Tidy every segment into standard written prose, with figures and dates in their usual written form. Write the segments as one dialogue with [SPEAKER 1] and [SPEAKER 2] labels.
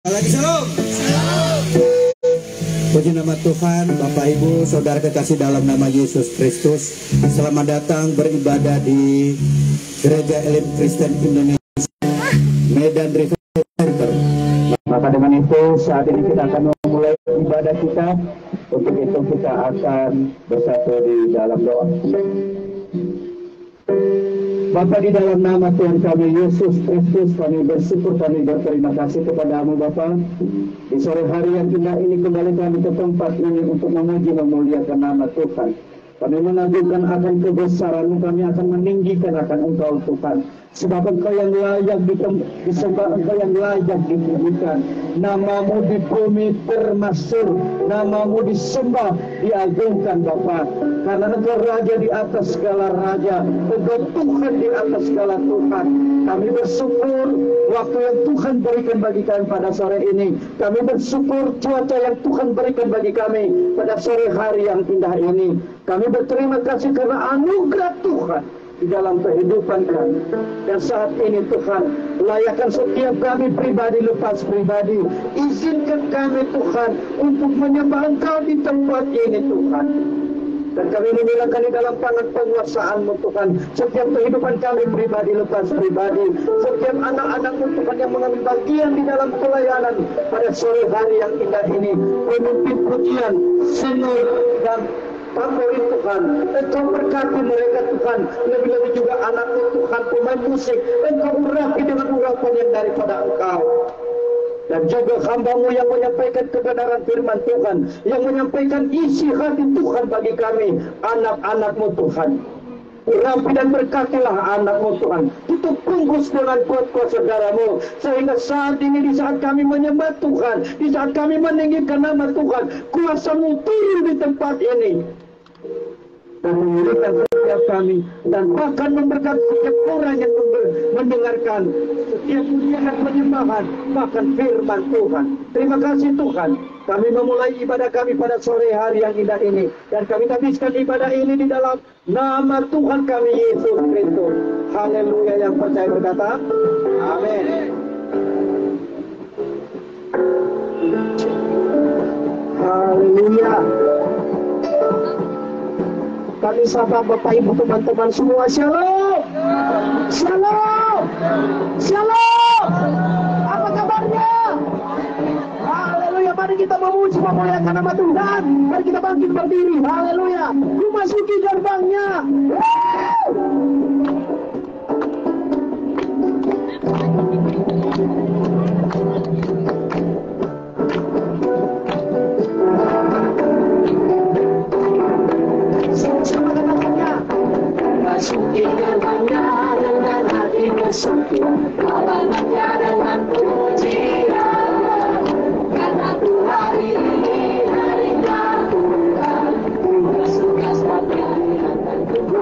[SPEAKER 1] Lagi salam. Puji nama Tuhan, Bapak Ibu, Saudara kekasih dalam nama Yesus Kristus. Selamat datang beribadah di Gereja Elim Kristen Indonesia, Medan River Center. Maka dengan itu saat ini kita akan memulai ibadah kita. Untuk itu kita akan bersatu di dalam doa. Bapa, di dalam nama Tuhan kami Yesus Kristus, kami bersyukur, kami berterima kasih kepadamu Bapa. Di sore hari yang indah ini kembali kami ke tempat ini untuk memuji memuliakan nama Tuhan. Kami mengagungkan akan kebesaran-Mu, kami akan meninggikan akan Engkau Tuhan. Sebab Engkau yang layak disembah, Engkau yang layak dipujikan. Nama-Mu di bumi termasyhur, Nama-Mu disembah, diagungkan Bapa. Karena Engkau Raja di atas segala Raja, Engkau Tuhan di atas segala Tuhan. Kami bersyukur waktu yang Tuhan berikan bagi kami pada sore ini. Kami bersyukur cuaca yang Tuhan berikan bagi kami pada sore hari yang indah ini. Kami berterima kasih karena anugerah Tuhan di dalam kehidupan kami. Dan saat ini Tuhan, layakkan setiap kami pribadi lepas pribadi. Izinkan kami Tuhan untuk menyembah Engkau di tempat ini Tuhan. Dan kami menyerahkan di dalam tangan penguasaan-Mu Tuhan. Setiap kehidupan kami pribadi lepas pribadi. Setiap anak-anak-Mu Tuhan yang mengambil bagian di dalam pelayanan pada sore hari yang indah ini. Pemimpin pujian, senior dan favorit Tuhan, Engkau berkati mereka Tuhan. Lebih-lebih juga anak-Mu Tuhan, pemain musik, Engkau urapi dengan urapan yang daripada Engkau. Dan juga hamba-Mu yang menyampaikan kebenaran firman Tuhan, yang menyampaikan isi hati Tuhan bagi kami, anak-anak-Mu Tuhan. Urapi dan berkatilah anak-Mu Tuhan. Tutup bungkus dengan kuat-kuasa darah-Mu, sehingga saat ini, di saat kami menyembah Tuhan, di saat kami meninggikan nama Tuhan, kuasa-Mu turun di tempat ini dan memulihkan setiap kami, dan bahkan memberkati setiap orang yang mendengarkan setiap pujian dan penyembahan, bahkan firman Tuhan. Terima kasih Tuhan. Kami memulai ibadah kami pada sore hari yang indah ini, dan kami habiskan ibadah ini di dalam nama Tuhan kami Yesus Kristus. Haleluya. Yang percaya berkata amin. Haleluya. Kami sapa Bapak Ibu teman-teman semua. Shalom. Shalom. Shalom. Apa kabarnya? Haleluya. Mari kita memuji memuliakan nama Tuhan. Mari kita bangkit berdiri. Haleluya. Memasuki gerbangnya. Masuki gerbangnya dengan hati bersyukur, halamannya dengan pujian. Karena Tuhan hari ini harinya Tuhan, bersuka sebagai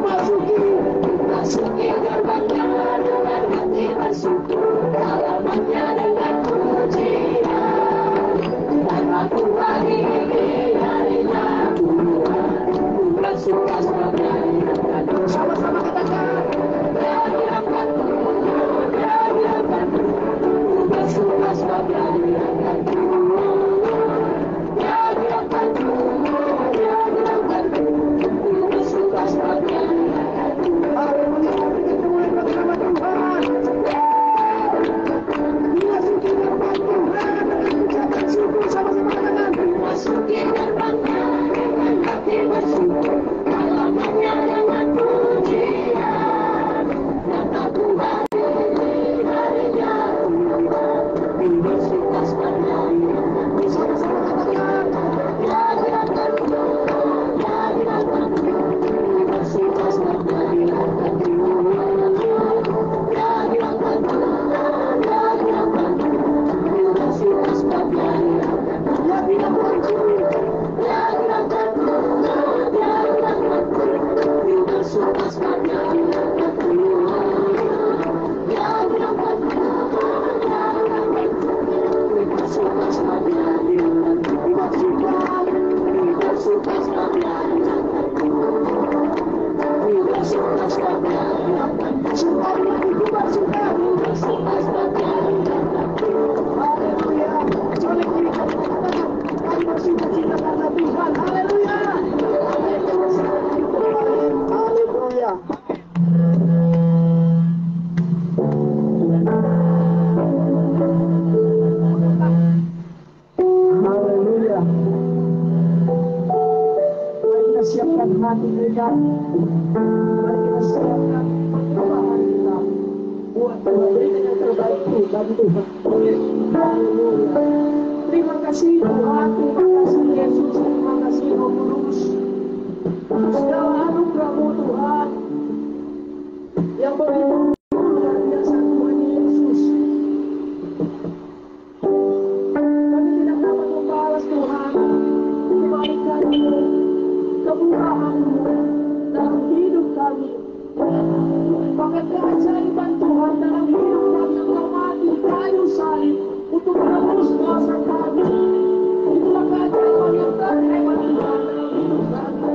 [SPEAKER 1] masuki gerbangnya dengan hati bersyukur, halamannya dengan pujian. Karena Tuhan hari ini harinya Tuhan, bersuka sebagai sama-sama kita kan. Bersuka sebagai
[SPEAKER 2] kebaikan. Mari kita siapkan persembahan kita buat memberikan yang terbaik bagi Tuhan. Haleluya. Terima kasih Tuhan, terima kasih Yesus, terima kasih Roh Kudus. Segala anugerah-Mu Tuhan yang begitu luar biasa Tuhan Yesus. Kami tidak dapat membalas Tuhan kebaikan-Mu, kemurahan-Mu dalam hidup kami. Bahkan keajaiban Tuhan dalam hidup kami yang Kau mati kayu salib untuk menebus dosa kami. Itulah keajaiban yang terhebat Tuhan dalam hidup kami.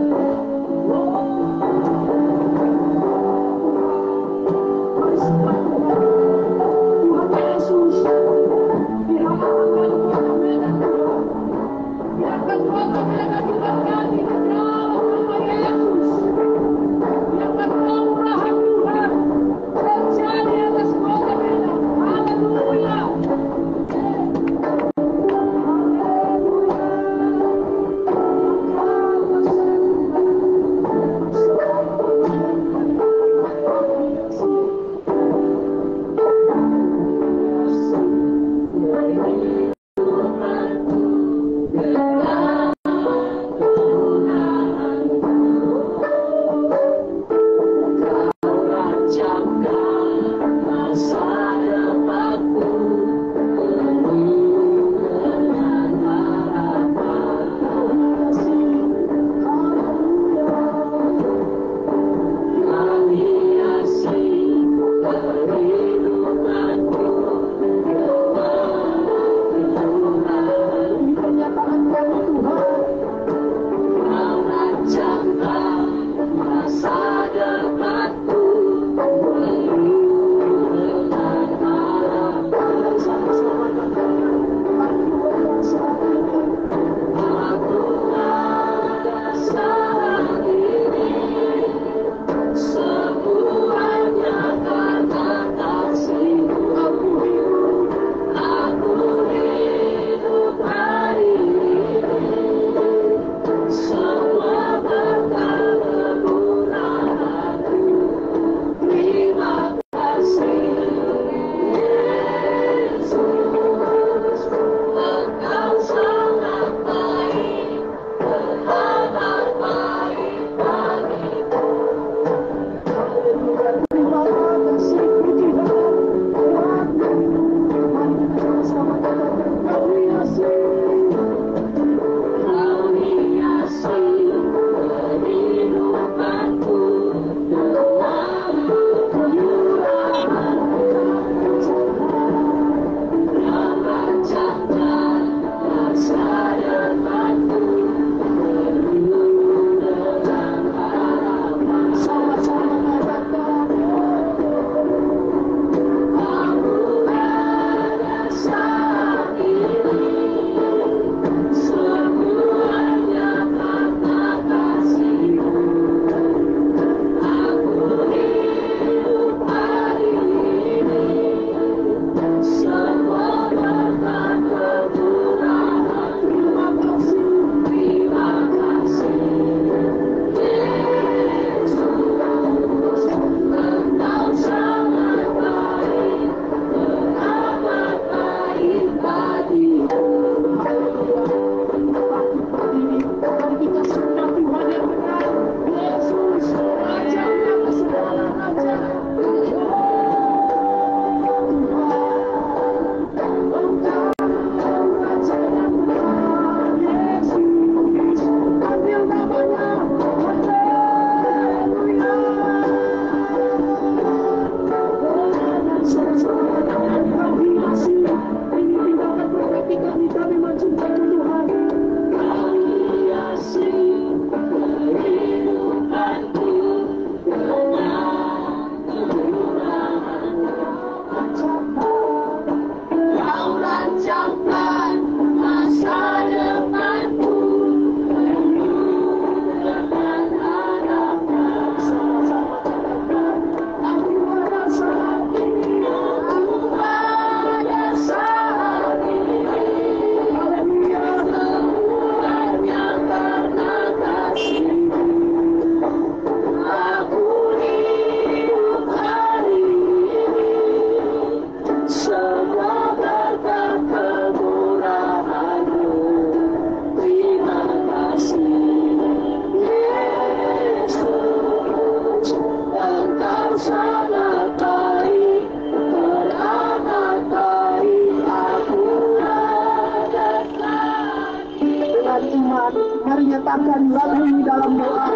[SPEAKER 2] Tuhan. Mari nyatakan lagu ini dalam doa.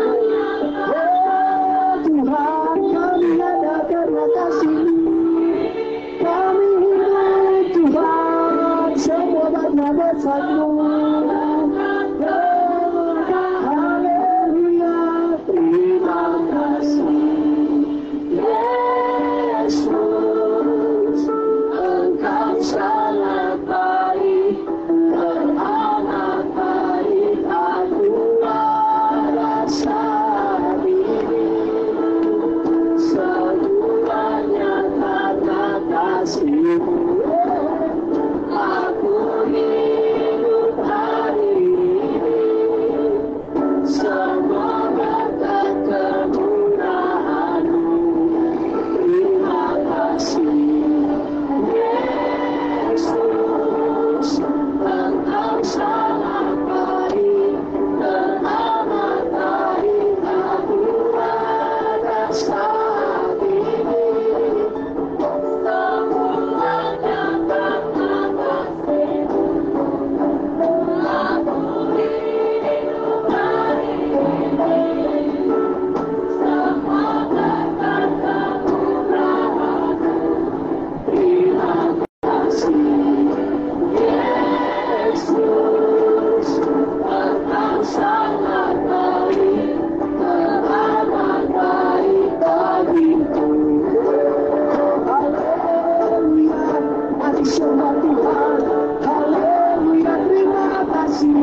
[SPEAKER 2] Oh Tuhan, kami ada karena kasih-Mu. Kami hidup Tuhan, semua karena dosa-Mu. Haleluya, terima kasih. Yesus, Engkau sangat baik, teramat baik, aku merasa diri semuanya karena kasih-Mu. Aku hidup hari ini semua berkat kemurahan-Mu. Terima kasih Yesus, Engkau sangat baik, teramat baik, aku merasa diri semuanya karena kasih-Mu. Aku hidup hari ini semua berkat kemurahan-Mu. Terima kasih Yesus, Engkau sangat baik, teramat baik bagiku. Haleluya, mari sembah Tuhan. Haleluya, terima kasih.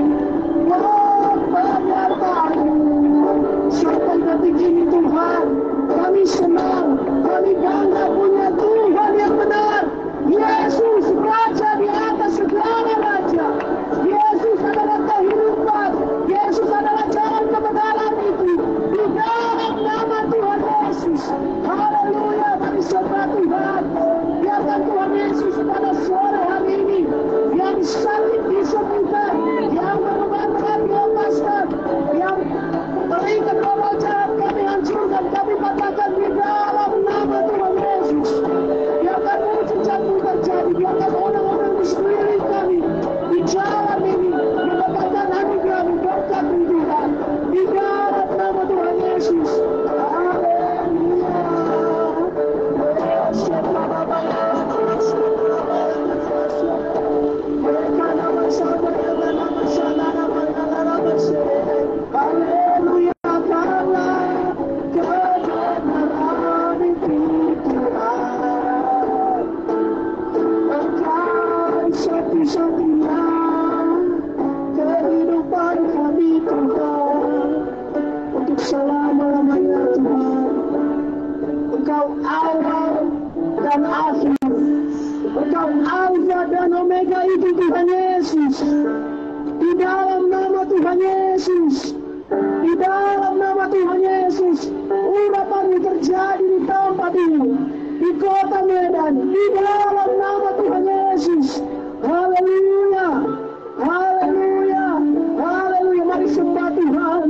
[SPEAKER 2] Oh penyertaan-Mu sampai detik ini Tuhan, kami senang, kami bangga punya Tuhan yang benar. Yesus Raja di atas segala raja. Yesus adalah kehidupan. Yesus adalah jalan kebenaran itu. Di dalam nama Tuhan Yesus. Haleluya, mari sembah Tuhan. Biarkan Tuhan Yesus pada sore hari ini yang sakit disembuhkan, yang berbakat dilepaskan, yang terikat oleh jahat kami hancurkan, kami patahkan di dalam nama Tuhan Yesus. Biarkan mujizat-Mu terjadi, biarkan orang-orang di sekeliling kami di jalan ini mendapatkan anugerah-Mu, berkat-Mu Tuhan, di dalam nama Tuhan Yesus. Haleluya. Haleluya, karena kebenaran itu Tuhan. Engkau satu-satunya kehidupan kami Tuhan, untuk selama-lamanya Tuhan. Engkau awal dan akhir, Engkau Alfa dan Omega itu Tuhan Yesus. Di dalam nama Tuhan Yesus, di dalam nama Tuhan Yesus, urapan-Mu terjadi di tempat ini, di kota Medan, di dalam nama Tuhan Yesus. Haleluya, haleluya, haleluya. Mari sembah Tuhan.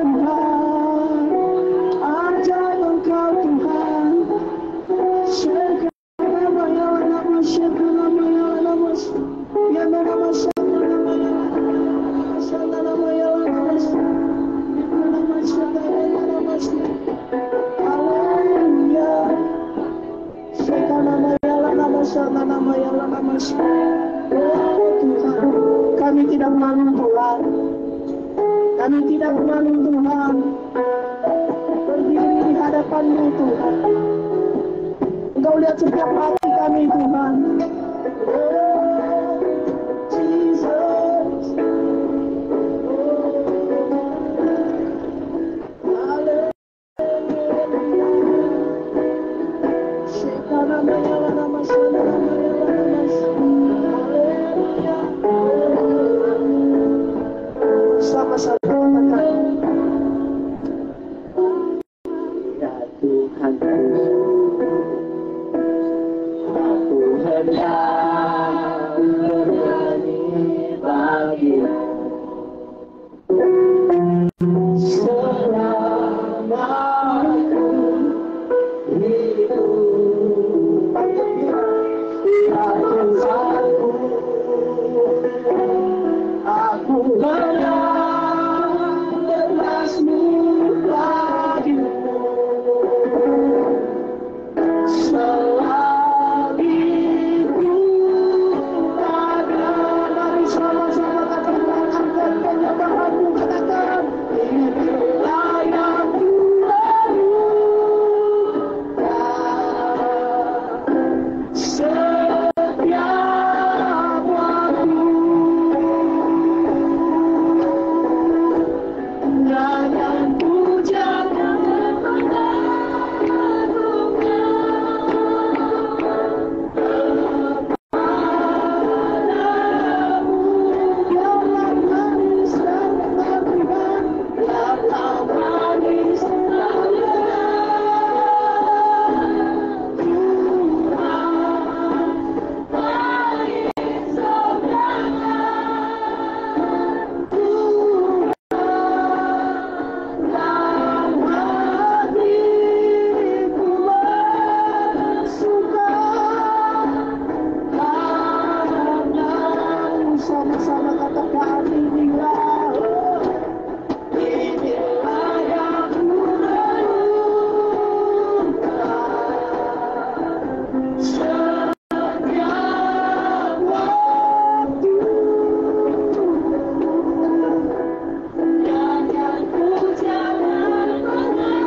[SPEAKER 2] Tuhan, ajaib Engkau Tuhan. Kami tidak malu Tuhan, kami tidak malu Tuhan, berdiri di hadapan-Mu Tuhan. Engkau lihat setiap hati kami Tuhan. Jesus, sama-sama katakan, ya Tuhan, ya Tuhan. sama katakan inilah, inilah yang kurenungkan setiap waktu, dan yang ku jangan pernah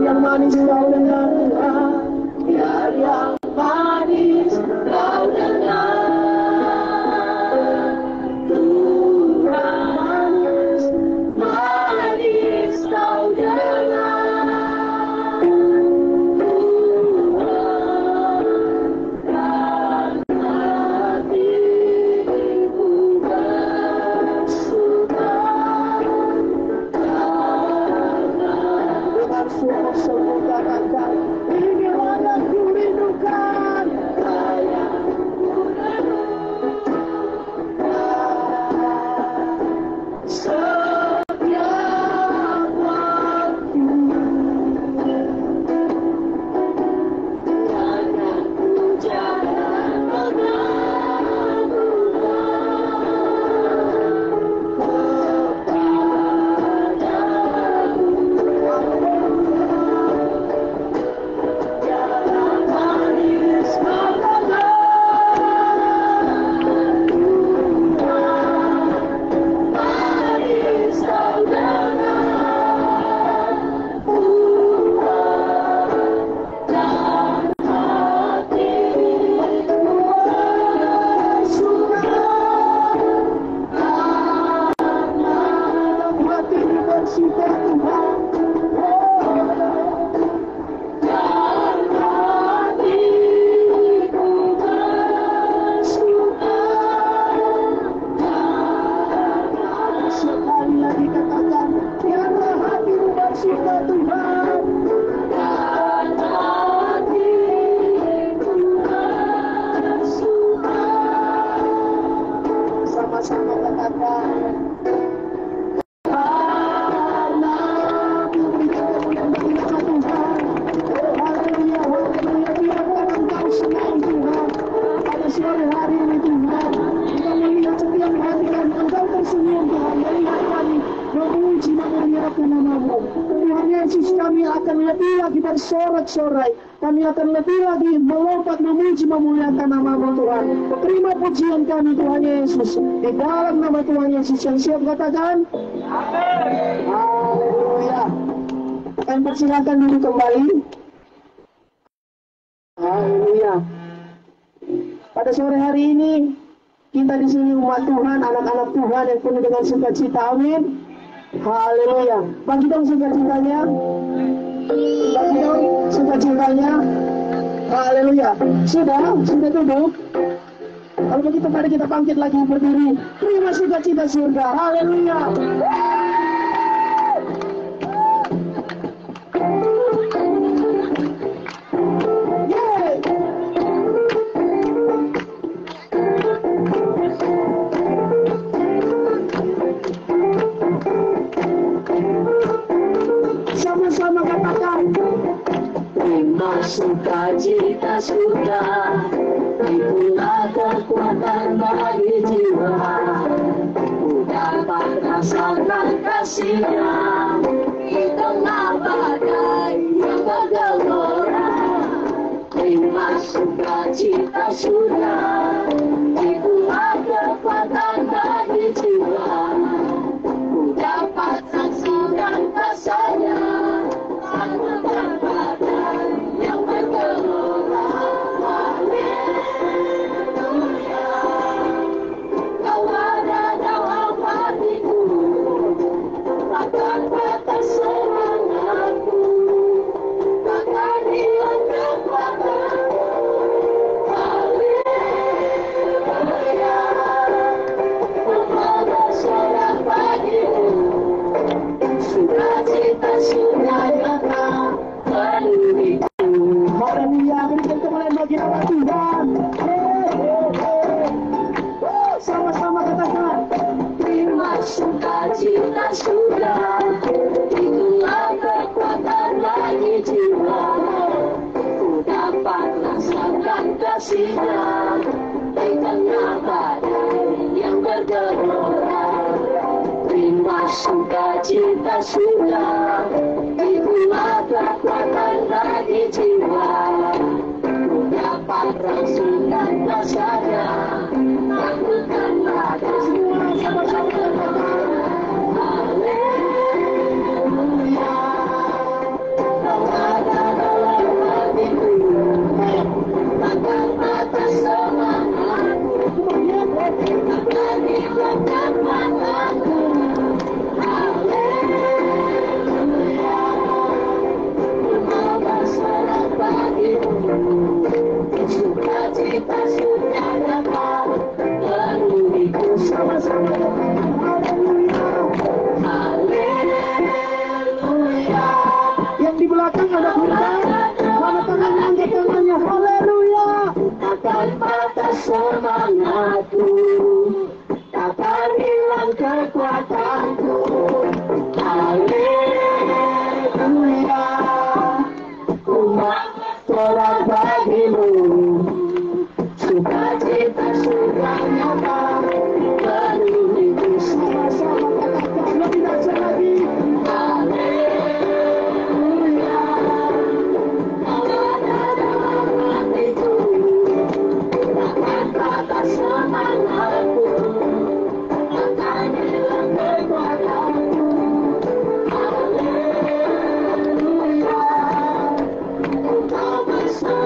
[SPEAKER 2] yang manis kau dengar Tuhan, biar yang manis kau dengar Tuhan, manis kau dengar Tuhan, dan hatiku bersuka dengan sungguh-sungguh katakan, inilah yang kurindukan, yang kurenungkan setiap waktu, dan yang ku jangan pernah sekali lagi katakan, biarlah hatimu bersuka Tuhan, dan hatiku bersuka. Sama-sama katakan, karena aku berikan kemuliaan bagi nama Tuhan. Haleluya, haleluya, biarkan Engkau senang Tuhan. Pada sore hari ini Tuhan, kita melihat setiap hati kami, Engkau tersenyum Tuhan, melihat kami memuji memuliakan nama-Mu. Tuhan Yesus, kami akan lebih lagi bersorak-sorai, kami akan lebih lagi melompat memuji memuliakan nama-Mu Tuhan. Terima pujian kami Tuhan Yesus, di dalam nama Tuhan Yesus. Yang siap katakan amin. Haleluya. Kami persilakan dulu kembali. Haleluya. Pada sore hari ini kita di sini umat Tuhan, anak-anak Tuhan yang penuh dengan sukacita. Amin. Haleluya. Bagi dong sukacitanya. Bagi dong sukacitanya. Haleluya. Sudah duduk. Kalau begitu mari kita bangkit lagi berdiri. Terima sukacita surga. Haleluya. Sama-sama katakan, terima sukacita sudah, itulah kekuatan bagi jiwa, ku dapat rasakan kasihnya di tengah badai. cita sudah, itulah kekuatan bagi jiwa. Ku dapat saksikan kasihnya, tanpa badan yang bergelora. Haleluya, Kau ada dalam hatiku, takkan patah semangatku, takkan hilang kekuatanku. Haleluya, Ku bersorak bagimu, sukacita sudah datang penuhiku. Haleluya, berikan kemuliaan bagi nama Tuhan. Sama-sama katakan, terima sukacita sudah, itulah kekuatan bagi jiwa. Ku dapat rasakan kasihnya di tengah badai yang bergelora. Terima sukacita sudah, itulah kekuatan bagi jiwa. Ku dapat rasakan kasihnya, takutkanlah semua sama-sama katakan. Haleluya, Kau ada dalam hatiku, takkan patah semangatku, takkan hilang kekuatanku. Haleluya, Ku bersorak bagimu, sukacita sudah datang penuhiku. Sama-sama haleluya, haleluya. Yang di belakang ada kurban, mana tangannya, angkat tangannya. Haleluya, takkan patah semangatku, takkan hilang kekuatanku. Haleluya, Ku bersorak bagimu, sukacita sudah nyata penuhiku. Sama-sama katakan lebih dahsyat lagi. Haleluya, Kau ada dalam hatiku, takkan patah semangatku, takkan hilang kekuatanku. Haleluya, Kau bersorak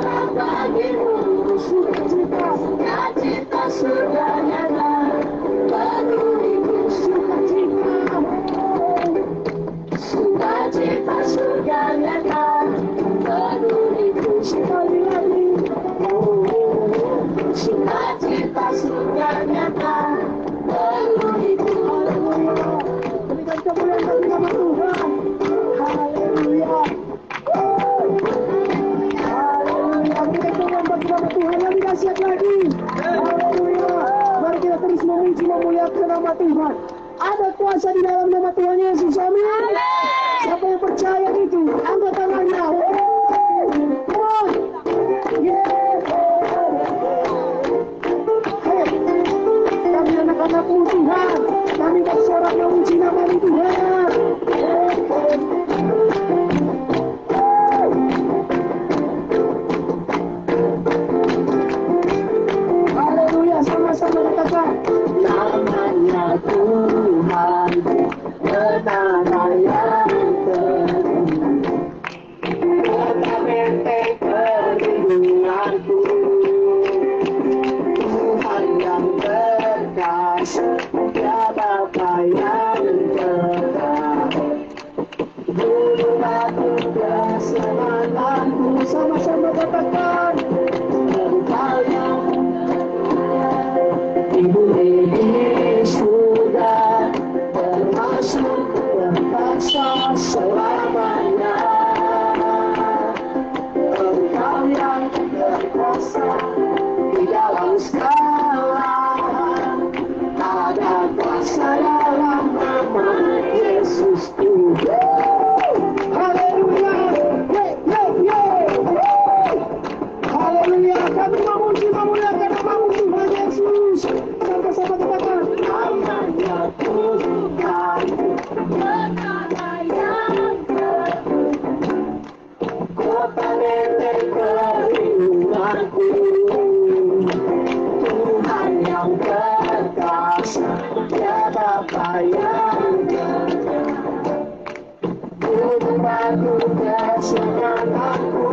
[SPEAKER 2] aku kesenanganku.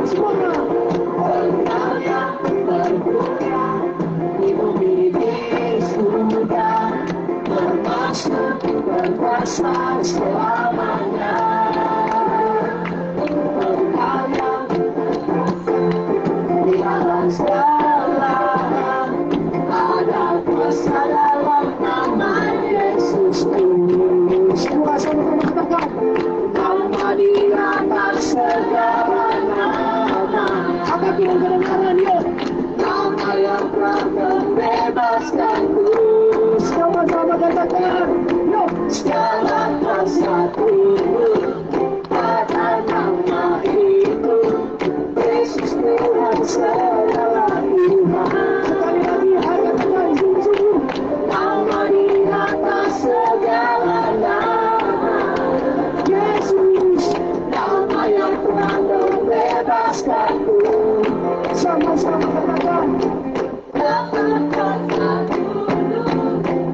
[SPEAKER 2] Semua engkau yang berguna di bumi di surga, bermaksud berkuasa selamanya. Engkau yang di alam segala, ada kuasa dalam nama Yesus Kristus. Semua sama-sama katakan, nama di atas segala nama. Apa bilang kebenaran ya? Nama yang telah membebaskanku. Sama-sama katakan, yo. Segala kuasa Tuhan pada nama itu. Yesus Tuhan segala Tuhan. Sekali lagi ayat lagi sungguh. Nama di atas segala nama. Yesus, nama yang telah membebaskanku. Sama-sama katakan.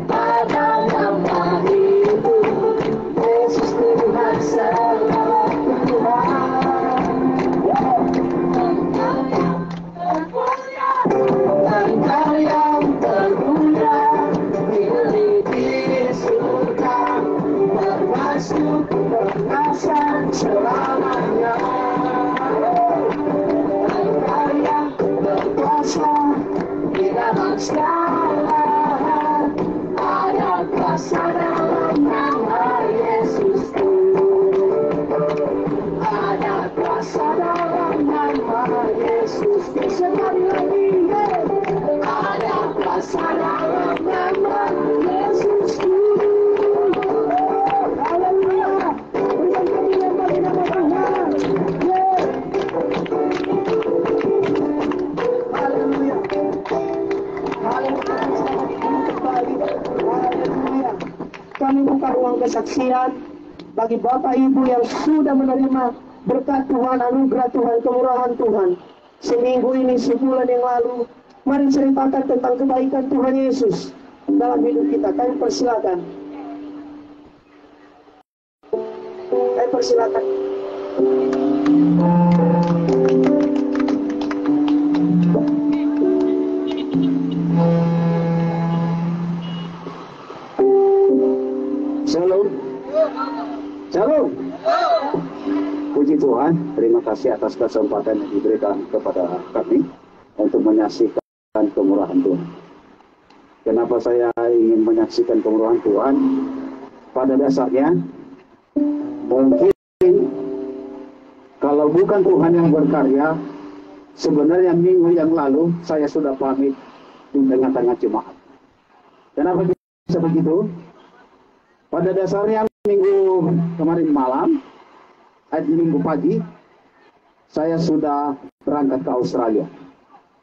[SPEAKER 2] Pada nama itu, Yesus Tuhan segala Tuhan. Engkau yang termulia, pilih di surga, bermasuk berkuasa selamanya. Engkau yang berkuasa di dalam segala, ada kuasa dalam nama Yesus. Ada kuasa dalam nama Yesus. Sekali lagi, ada kuasa dalam nama Yesus. Haleluya. Berikan kemuliaan bagi nama Tuhan. Haleluya. Haleluya. Selamat kembali. Haleluya. Kami buka ruang kesaksian bagi Bapak Ibu yang sudah menerima berkat Tuhan, anugerah Tuhan, kemurahan Tuhan. Seminggu ini, sebulan yang lalu, mari ceritakan tentang kebaikan Tuhan Yesus dalam hidup kita. Kami persilakan. Kami persilakan.
[SPEAKER 1] Shalom. Shalom. Puji Tuhan, terima kasih atas kesempatan yang diberikan kepada kami untuk menyaksikan kemurahan Tuhan. Kenapa saya ingin menyaksikan kemurahan Tuhan? Pada dasarnya, mungkin kalau bukan Tuhan yang berkarya, sebenarnya minggu yang lalu saya sudah pamit di tengah-tengah jemaat. Kenapa bisa begitu? Pada dasarnya minggu kemarin malam, minggu pagi, saya sudah berangkat ke Australia.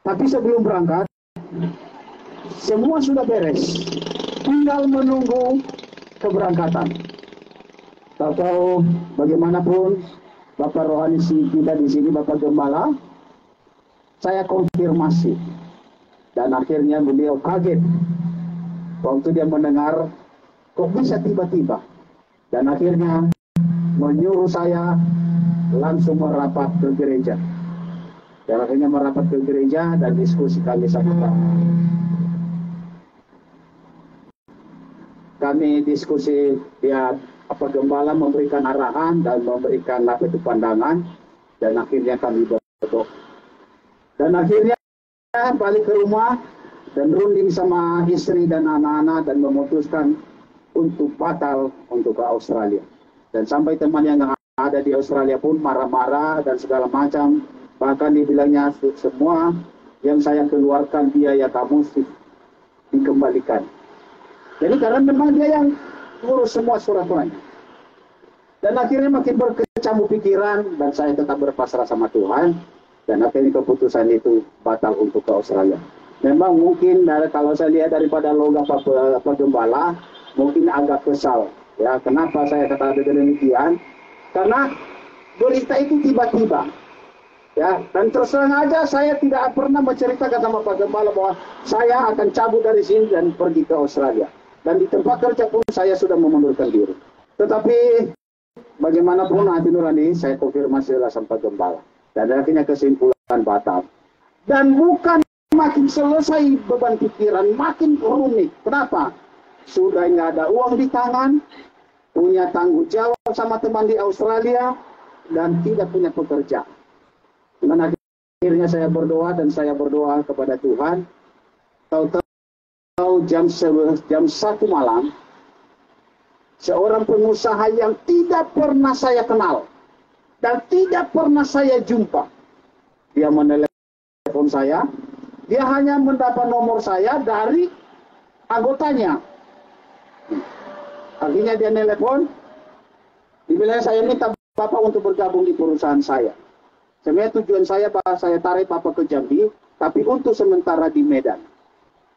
[SPEAKER 1] Tapi sebelum berangkat, semua sudah beres. Tinggal menunggu keberangkatan. Tahu bagaimanapun, Bapak Rohani kita di sini, Bapak Gembala, saya konfirmasi. Dan akhirnya beliau kaget. Waktu dia mendengar, kok bisa tiba-tiba. Dan akhirnya menyuruh saya langsung merapat ke gereja. Dan akhirnya merapat ke gereja dan diskusi kami sama-sama. Kami diskusi, ya, apa Gembala memberikan arahan dan memberikan apa itu pandangan, dan akhirnya kami berdoa. Dan akhirnya balik ke rumah dan runding sama istri dan anak-anak dan memutuskan untuk batal untuk ke Australia. Dan sampai teman yang ada di Australia pun marah-marah dan segala macam. Bahkan dibilangnya semua yang saya keluarkan biaya kamu dikembalikan. Jadi karena memang dia yang ngurus semua surat-suratnya. Dan akhirnya makin berkecamuk pikiran dan saya tetap berpasrah sama Tuhan. Dan akhirnya keputusan itu batal untuk ke Australia. Memang mungkin kalau saya lihat daripada logam Pak Gembala, mungkin agak kesal. Ya, kenapa saya kata demikian? Karena berita itu tiba-tiba. Ya, dan terus terang aja saya tidak pernah menceritakan sama Pak Gembala bahwa saya akan cabut dari sini dan pergi ke Australia. Dan di tempat kerja pun saya sudah mengundurkan diri. Tetapi bagaimanapun hati nurani, saya konfirmasi sama Pak Gembala. Dan akhirnya kesimpulan batal. Dan bukan makin selesai beban pikiran, makin rumit. Kenapa? Sudah nggak ada uang di tangan, punya tanggung jawab sama teman di Australia, dan tidak punya pekerjaan. Dan akhirnya saya berdoa kepada Tuhan. Tahu-tahu jam 1 malam, seorang pengusaha yang tidak pernah saya kenal dan tidak pernah saya jumpa, dia menelepon saya. Dia hanya mendapat nomor saya dari anggotanya. Akhirnya dia telepon, dibilang saya minta Bapak untuk bergabung di perusahaan saya. Sebenarnya tujuan saya saya tarik Bapak ke Jambi, tapi untuk sementara di Medan.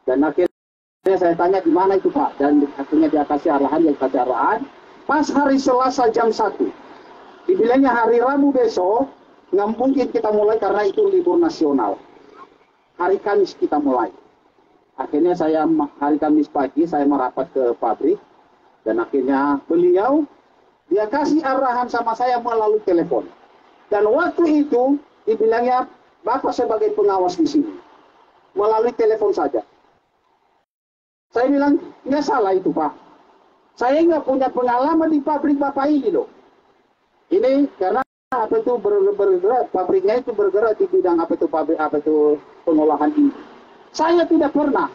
[SPEAKER 1] Dan akhirnya saya tanya di mana itu Pak, dan akhirnya dia kasih arahan, pas hari Selasa jam 1. Dibilangnya hari Rabu besok, nggak mungkin kita mulai karena itu libur nasional. Hari Kamis kita mulai. Akhirnya hari Kamis pagi saya merapat ke pabrik, dan akhirnya beliau, dia kasih arahan sama saya melalui telepon. Dan waktu itu, dibilangnya Bapak sebagai pengawas di sini, melalui telepon saja. Saya bilang, nggak salah itu Pak. Saya nggak punya pengalaman di pabrik Bapak ini loh. Ini karena bergerak, pabriknya itu bergerak di bidang pengolahan ini. Saya tidak pernah.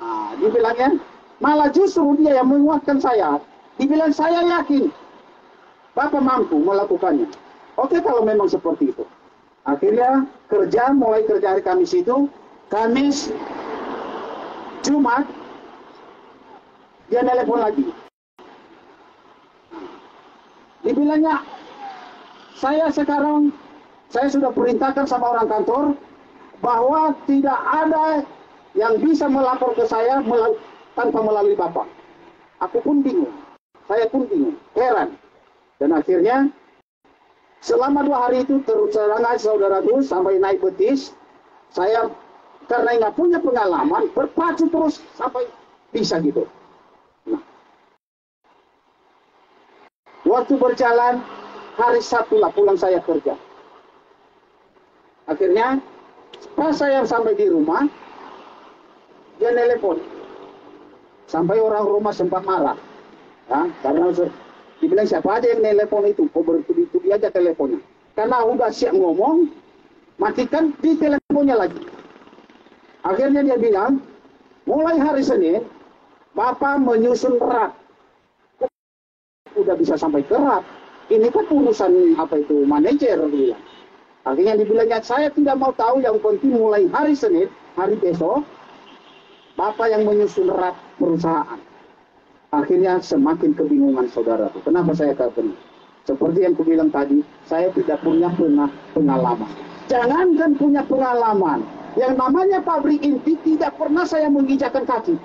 [SPEAKER 1] Nah, dibilangnya, malah justru dia yang menguatkan saya. Dibilang saya yakin Bapak mampu melakukannya. Oke kalau memang seperti itu. Akhirnya mulai kerja hari Kamis itu, Kamis, Jumat, dia telepon lagi. Dibilangnya, saya sudah perintahkan sama orang kantor bahwa tidak ada yang bisa melapor ke saya tanpa melalui Bapak. Aku pun bingung, saya pun bingung, heran. Dan akhirnya selama 2 hari itu terus terang saudaraku sampai naik betis, saya karena nggak punya pengalaman berpacu terus sampai bisa gitu. Nah, waktu berjalan hari Sabtu lah pulang saya kerja. Akhirnya pas saya sampai di rumah, dia telepon. Sampai orang rumah sempat marah. Ya, karena dibilang siapa aja yang telepon itu, kok bertubi-tubi aja teleponnya. Karena udah siap ngomong, matikan di teleponnya lagi. Akhirnya dia bilang, mulai hari Senin, Bapak menyusun rat. Udah bisa sampai ke rat. Ini kan urusan manajer bilang. Akhirnya dibilangnya saya tidak mau tahu, yang penting mulai hari Senin, hari besok, Bapak yang menyusun rat perusahaan. Akhirnya semakin kebingungan saudara. Kenapa saya katakan? Seperti yang kubilang tadi, saya tidak punya pengalaman. Jangankan punya pengalaman, yang namanya pabrik inti tidak pernah saya menginjakkan kaki.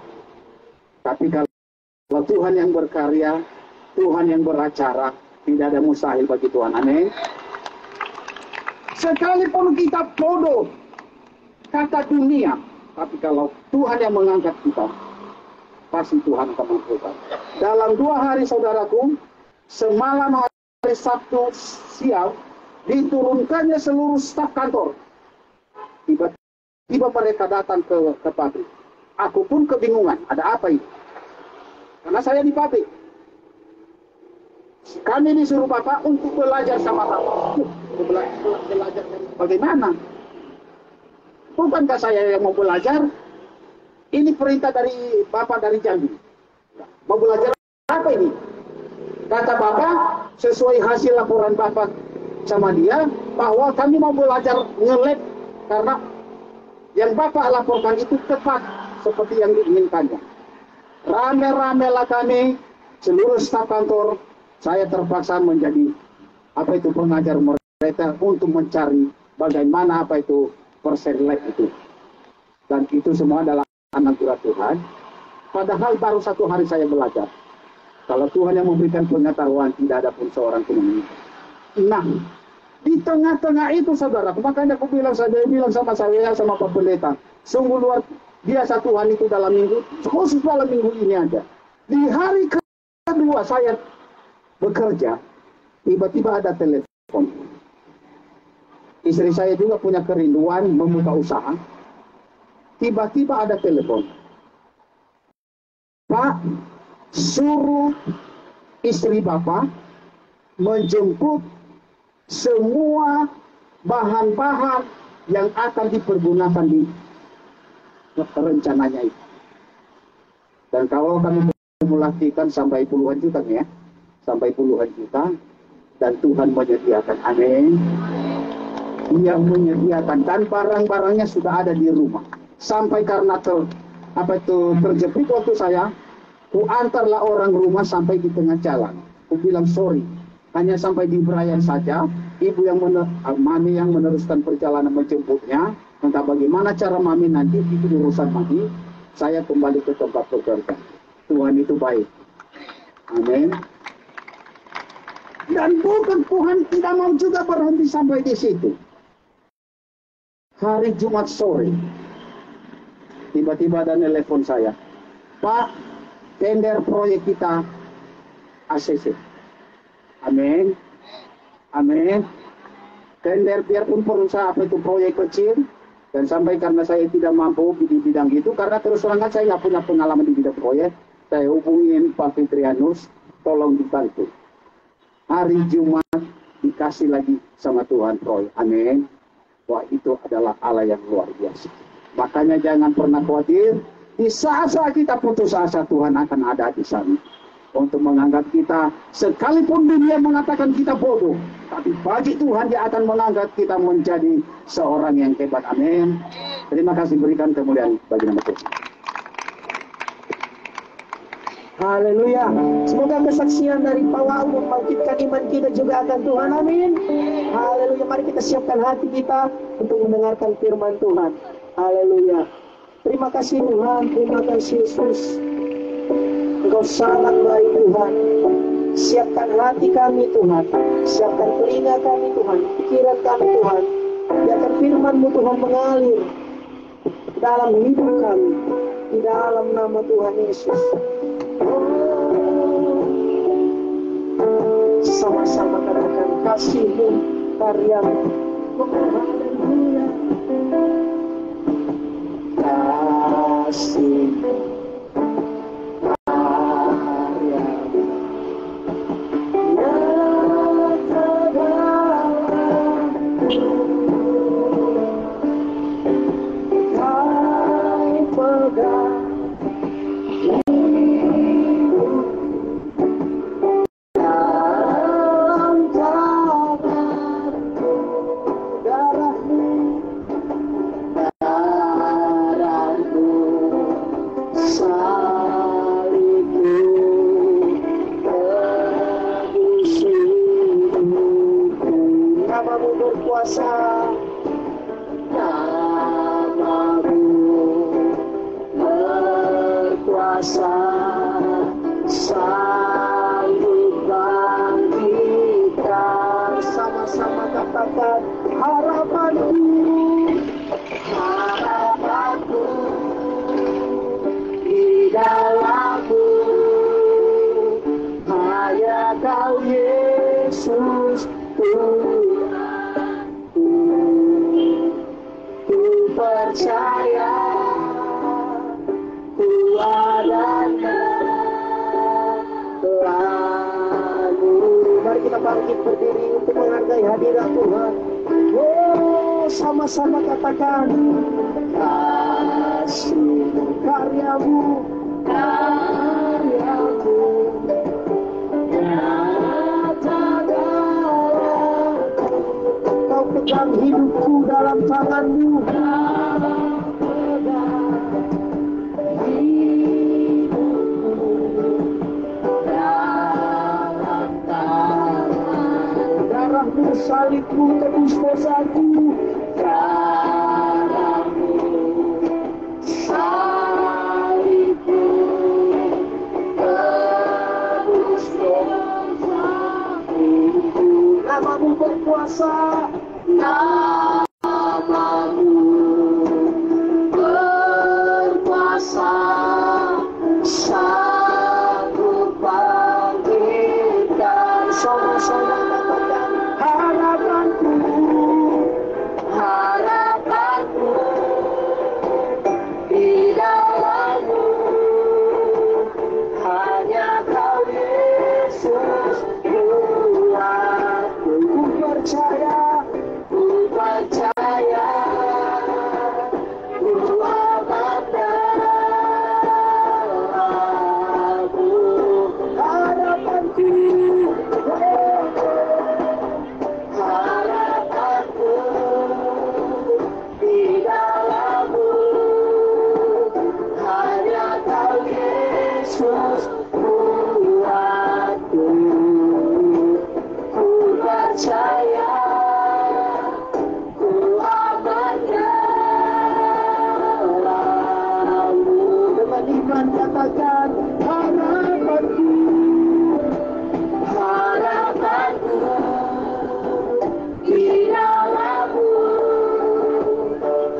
[SPEAKER 1] Tapi kalau Tuhan yang berkarya, Tuhan yang beracara, tidak ada mustahil bagi Tuhan. Amin. Sekalipun kita bodoh, kata dunia, tapi kalau Tuhan yang mengangkat kita, pasti Tuhan akan mampukan. Dalam 2 hari saudaraku, semalam hari Sabtu siang, diturunkannya seluruh staf kantor. Tiba-tiba mereka datang ke pabrik. Aku pun kebingungan, ada apa ini? Karena saya di pabrik. Kami disuruh Bapak untuk belajar sama Bapak. Belajar bagaimana? Bukankah saya yang mau belajar? Ini perintah dari Bapak dari Jambi. Mau belajar apa ini? Kata Bapak, sesuai hasil laporan Bapak sama dia, bahwa kami mau belajar nge-lab karena yang Bapak laporkan itu tepat seperti yang diinginkannya. Rame-ramelah kami, seluruh staf kantor, saya terpaksa menjadi pengajar mereka untuk mencari bagaimana persen lab itu. Dan itu semua adalah anugerah Tuhan. Padahal baru 1 hari saya belajar. Kalau Tuhan yang memberikan pengetahuan, tidak ada pun seorang pun yang. Nah, di tengah-tengah itu saudara, makanya aku bilang sama saya, sama Pak Pendeta, sungguh luar biasa Tuhan itu dalam minggu, khusus dalam minggu ini aja. Di hari kedua saya bekerja, tiba-tiba ada telepon. Istri saya juga punya kerinduan membuka usaha. Tiba-tiba ada telepon. Pak, suruh istri Bapak menjemput semua bahan-bahan yang akan dipergunakan di rencananya itu. Dan kalau kami melakukan sampai puluhan juta ya, sampai puluhan juta, dan Tuhan menyediakan. Amin. Dia menyediakan dan barang-barangnya sudah ada di rumah. Sampai karena terjepit waktu saya, ku antarlah orang rumah sampai di tengah jalan. Ku bilang sorry, hanya sampai di Brian saja. Ibu yang mami yang meneruskan perjalanan menjemputnya. Entah bagaimana cara mami nanti itu urusan mami. Saya kembali ke tempat bekerja. Tuhan itu baik. Amin. Dan bukan Tuhan tidak mau juga berhenti sampai di situ. Hari Jumat sore, tiba-tiba ada telepon saya. Pak, tender proyek kita ACC. Amin. Amin. Tender biarpun perusahaan itu proyek kecil, dan sampai karena saya tidak mampu di bidang itu, karena terus terang saya nggak punya pengalaman di bidang proyek, saya hubungin Pak Fitrianus, tolong dibantu. Hari Jumat dikasih lagi sama Tuhan proyek. Amin. Wah, itu adalah Allah yang luar biasa. Makanya jangan pernah khawatir. Di saat-saat kita putus asa, Tuhan akan ada di sana untuk mengangkat kita. Sekalipun dunia mengatakan kita bodoh, tapi bagi Tuhan Dia akan mengangkat kita menjadi seorang yang hebat. Amin. Terima kasih, berikan kemuliaan bagi nama Tuhan.
[SPEAKER 2] Haleluya. Semoga kesaksian dari Pak Wau membangkitkan iman kita juga akan Tuhan. Amin. Haleluya. Mari kita siapkan hati kita untuk mendengarkan firman Tuhan. Haleluya. Terima kasih Tuhan. Terima kasih Yesus. Engkau sangat baik Tuhan. Siapkan hati kami Tuhan. Siapkan telinga kami Tuhan. Pikiran kami Tuhan. Biarkan firman-Mu Tuhan mengalir dalam hidup kami. Di dalam nama Tuhan Yesus. Sama-sama katakan kasih-Mu, karya-Mu. Haleluya. Kasih-Mu, karya-Mu. Nyata dalamku, Kau pegang sama-sama katakan kasih-Mu, karya-Mu, karya-Mu, nyata dalamku. Kau pegang hidupku dalam tangan-Mu. Salib-Mu tebus dosaku. Darah-Mu, salib-Mu tebus dosaku. Nama-Mu berkuasa. Nama-Mu berkuasa. Sanggup bangkitkan percaya, ku percaya, ku akan dalammu. Harapanku, harapanku di dalammu, hanya Kau Yesus kuatku. Ku percaya, ku aman dalammu. Dengan iman katakan harapanku, harapanku di dalammu,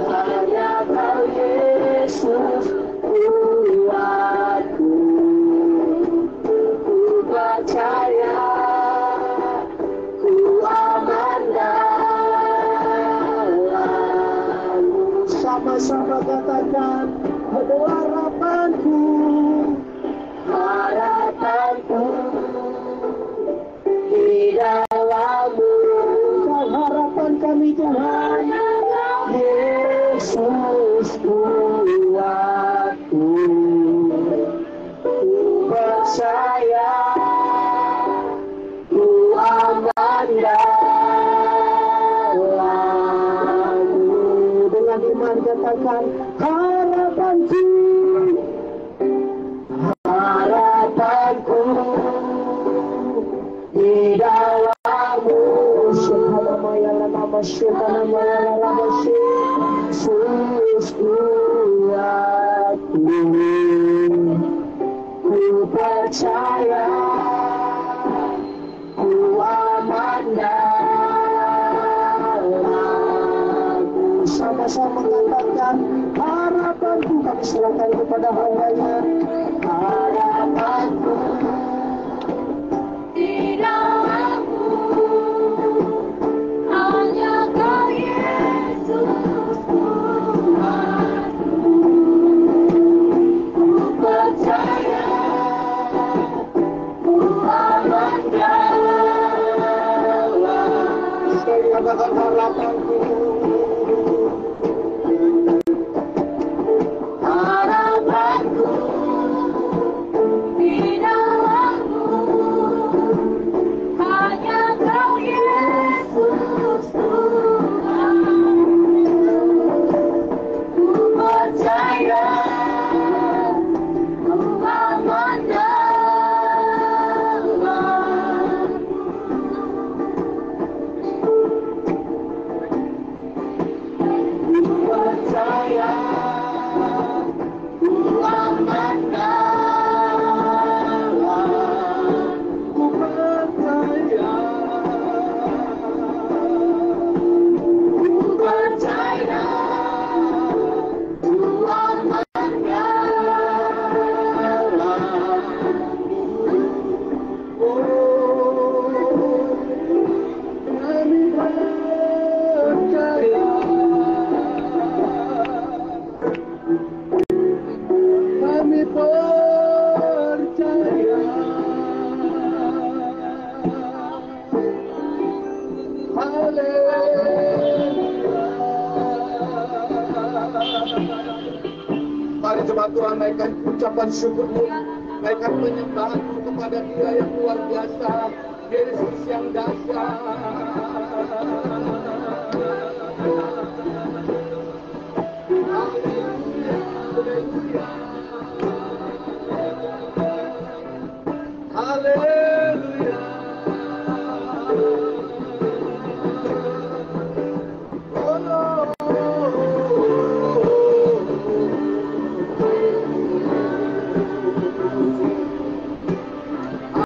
[SPEAKER 2] hanya Kau Yesus kuatku. Ku percaya, ku aman dalammu. Sama-sama katakan, aduh harapanku, harapanku di dalammu. Kau harapan kami Tuhan, Yesus kuatku. Ku percaya, ku aman dalammu. Dengan iman katakan harapanku, harapanku di dalammu. Yesus kuatku. Ku percaya, ku aman dalammu. Sama-sama katakan harapanku, kami serahkan kepada hamba-Nya. Harapanku di dalammu, hanya Kau Yesus kuatku. Ku percaya, ku aman dalammu. Sekali katakan harapanku, harapanku di dalammu, hanya Kau Yesus Tuhan. Ku percaya, ku aman dalammu. Ku percaya, ku aman dalammu. Ku percaya, ku percaya, ku aman dalammu. Oh, kami percaya, kami percaya. Mari jemaat Tuhan, naikkan ucapan syukurmu, naikkan penyembahanmu kepada Dia yang luar biasa, Yesus yang dahsyat.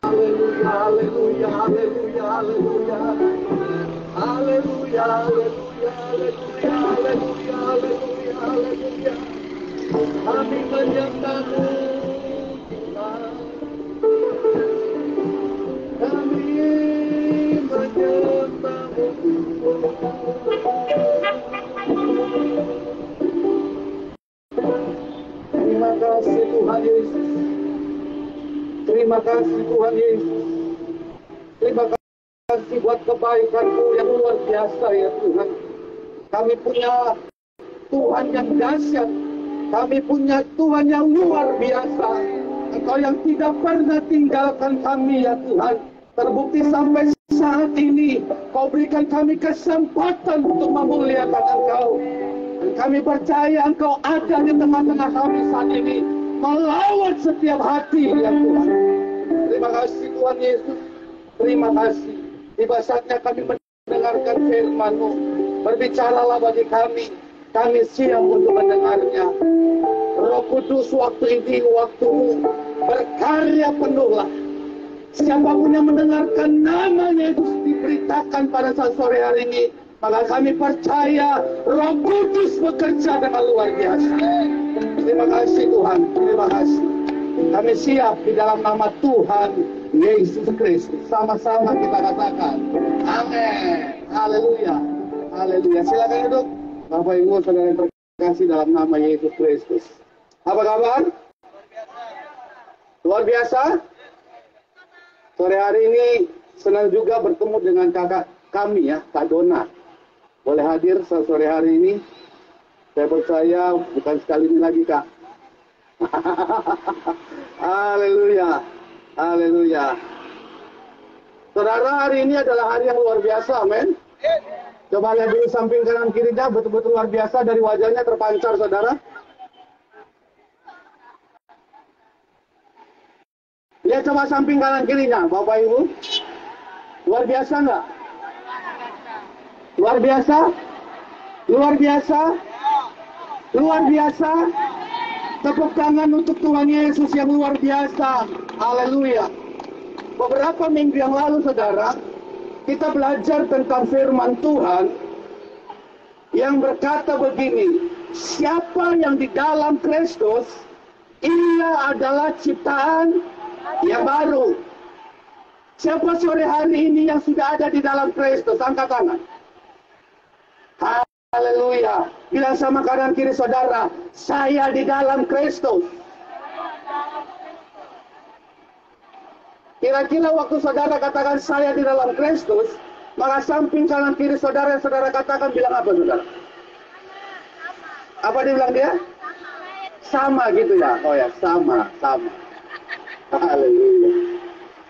[SPEAKER 2] Haleluya, haleluya, haleluya. Haleluya, haleluya, haleluya. Haleluya, haleluya, haleluya, haleluya, haleluya, haleluya. Kami menyembah-Mu, Tuhan. Kami menyembah-Mu, terima kasih Tuhan Yesus. Terima kasih Tuhan Yesus. Terima kasih
[SPEAKER 1] buat kebaikan-Mu yang luar biasa ya Tuhan. Kami punya Tuhan yang dahsyat. Kami punya Tuhan yang luar biasa. Engkau yang tidak pernah tinggalkan kami ya Tuhan. Terbukti sampai saat ini Kau berikan kami kesempatan untuk memuliakan Engkau. Dan kami percaya Engkau ada di tengah-tengah kami saat ini, melawat setiap hati ya Tuhan. Terima kasih Tuhan Yesus. Terima kasih. Tiba saatnya kami mendengarkan firman-Mu. Berbicaralah bagi kami. Kami siap untuk mendengarnya. Roh Kudus, waktu ini waktu-Mu. Berkarya penuhlah. Siapapun yang mendengarkan nama Yesus diberitakan pada saat sore hari ini, maka kami percaya Roh Kudus bekerja dengan luar biasa. Terima kasih Tuhan. Terima kasih. Kami siap di dalam nama Tuhan Yesus Kristus. Sama-sama kita katakan amin. Haleluya. Haleluya. Silakan duduk. Bapak Ibu saudara yang terkasih dalam nama Yesus Kristus. Apa kabar? Luar biasa. Sore hari ini senang juga bertemu dengan kakak kami ya, Kak Dona. Boleh hadir sore hari ini. Saya percaya bukan sekali ini lagi Kak. Haleluya. Haleluya. Saudara, hari ini adalah hari yang luar biasa, amin. Coba lihat dulu samping kanan kirinya, betul-betul luar biasa dari wajahnya terpancar, saudara. Lihat coba samping kanan kirinya, Bapak Ibu. Luar biasa nggak? Luar biasa? Luar biasa? Luar biasa? Tepuk tangan untuk Tuhan Yesus yang luar biasa. Haleluya. Beberapa minggu yang lalu, saudara, kita belajar tentang firman Tuhan yang berkata begini, siapa yang di dalam Kristus, ia adalah ciptaan yang baru. Siapa sore hari ini yang sudah ada di dalam Kristus? Angkat tangan. Haleluya. Bilang sama kanan kiri saudara, saya di dalam Kristus. Kira-kira waktu saudara katakan saya di dalam Kristus, maka samping kanan kiri saudara yang saudara katakan bilang apa saudara? Apa dia bilang dia? Sama gitu ya? Oh ya, sama. Haleluya.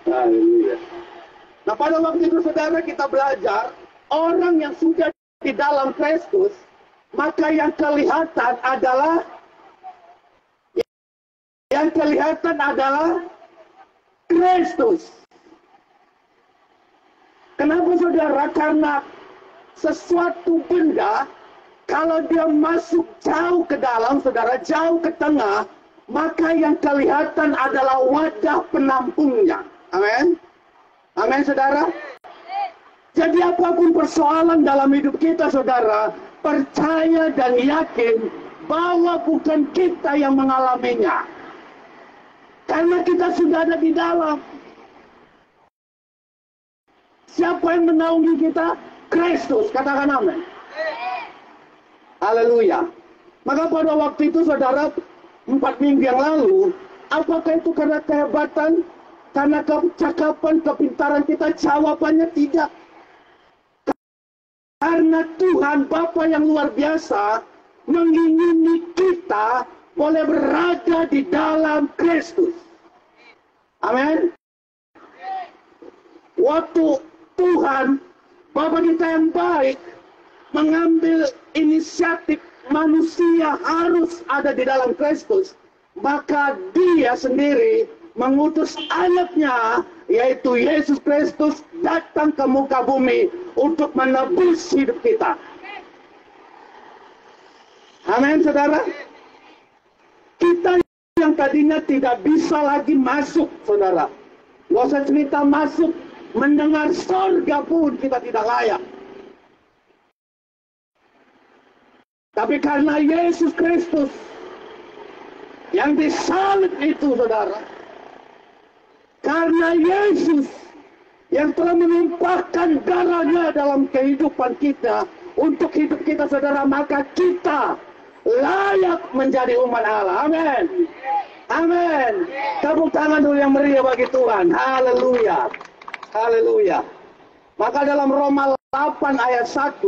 [SPEAKER 1] Haleluya. Nah pada waktu itu saudara kita belajar, orang yang sudah di dalam Kristus, maka yang kelihatan adalah Kristus. Kenapa saudara? Karena sesuatu benda kalau dia masuk jauh ke dalam, saudara, jauh ke tengah, maka yang kelihatan adalah wadah penampungnya. Amin. Amin, saudara. Jadi apapun persoalan dalam hidup kita, saudara, percaya dan yakin bahwa bukan kita yang mengalaminya. Karena kita sudah ada di dalam. Siapa yang menaungi kita? Kristus. Katakan amin. Haleluya. Maka pada waktu itu saudara, 4 minggu yang lalu, apakah itu karena kehebatan, karena kecakapan, kepintaran kita? Jawabannya tidak. Karena Tuhan Bapa yang luar biasa mengingini kita boleh berada di dalam Kristus. Amin. Waktu Tuhan Bapa kita yang baik mengambil inisiatif manusia harus ada di dalam Kristus, maka Dia sendiri mengutus anaknya, yaitu Yesus Kristus, datang ke muka bumi untuk menebus hidup kita. Amin, saudara. Kita yang tadinya tidak bisa lagi masuk, saudara. Gak usah cerita masuk, mendengar surga pun kita tidak layak. Tapi karena Yesus Kristus yang disalib itu, saudara, karena Yesus yang telah menumpahkan darahnya dalam kehidupan kita, untuk hidup kita, saudara, maka kita layak menjadi umat Allah. Amin. Amin. Tepuk tangan dulu yang meriah bagi Tuhan. Haleluya. Haleluya.
[SPEAKER 3] Maka dalam Roma 8 ayat 1,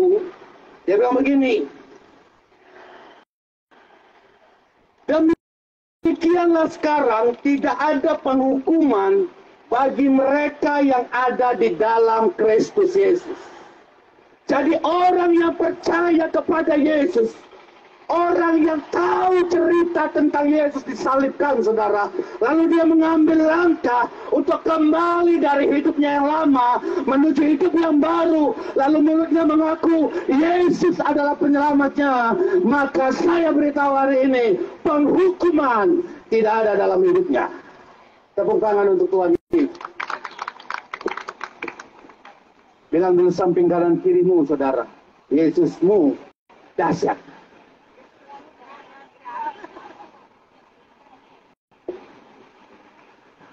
[SPEAKER 3] dia bilang begini, demikianlah sekarang tidak ada penghukuman bagi mereka yang ada di dalam Kristus Yesus. Jadi orang yang percaya kepada Yesus, orang yang tahu cerita tentang Yesus disalibkan, saudara, lalu dia mengambil langkah untuk kembali dari hidupnya yang lama menuju hidup yang baru, lalu mulutnya mengaku Yesus adalah penyelamatnya, maka saya beritahu hari ini, penghukuman tidak ada dalam hidupnya. Tepuk tangan untuk Tuhan ini. Bilang dulu samping kanan kirimu, saudara, Yesusmu dahsyat.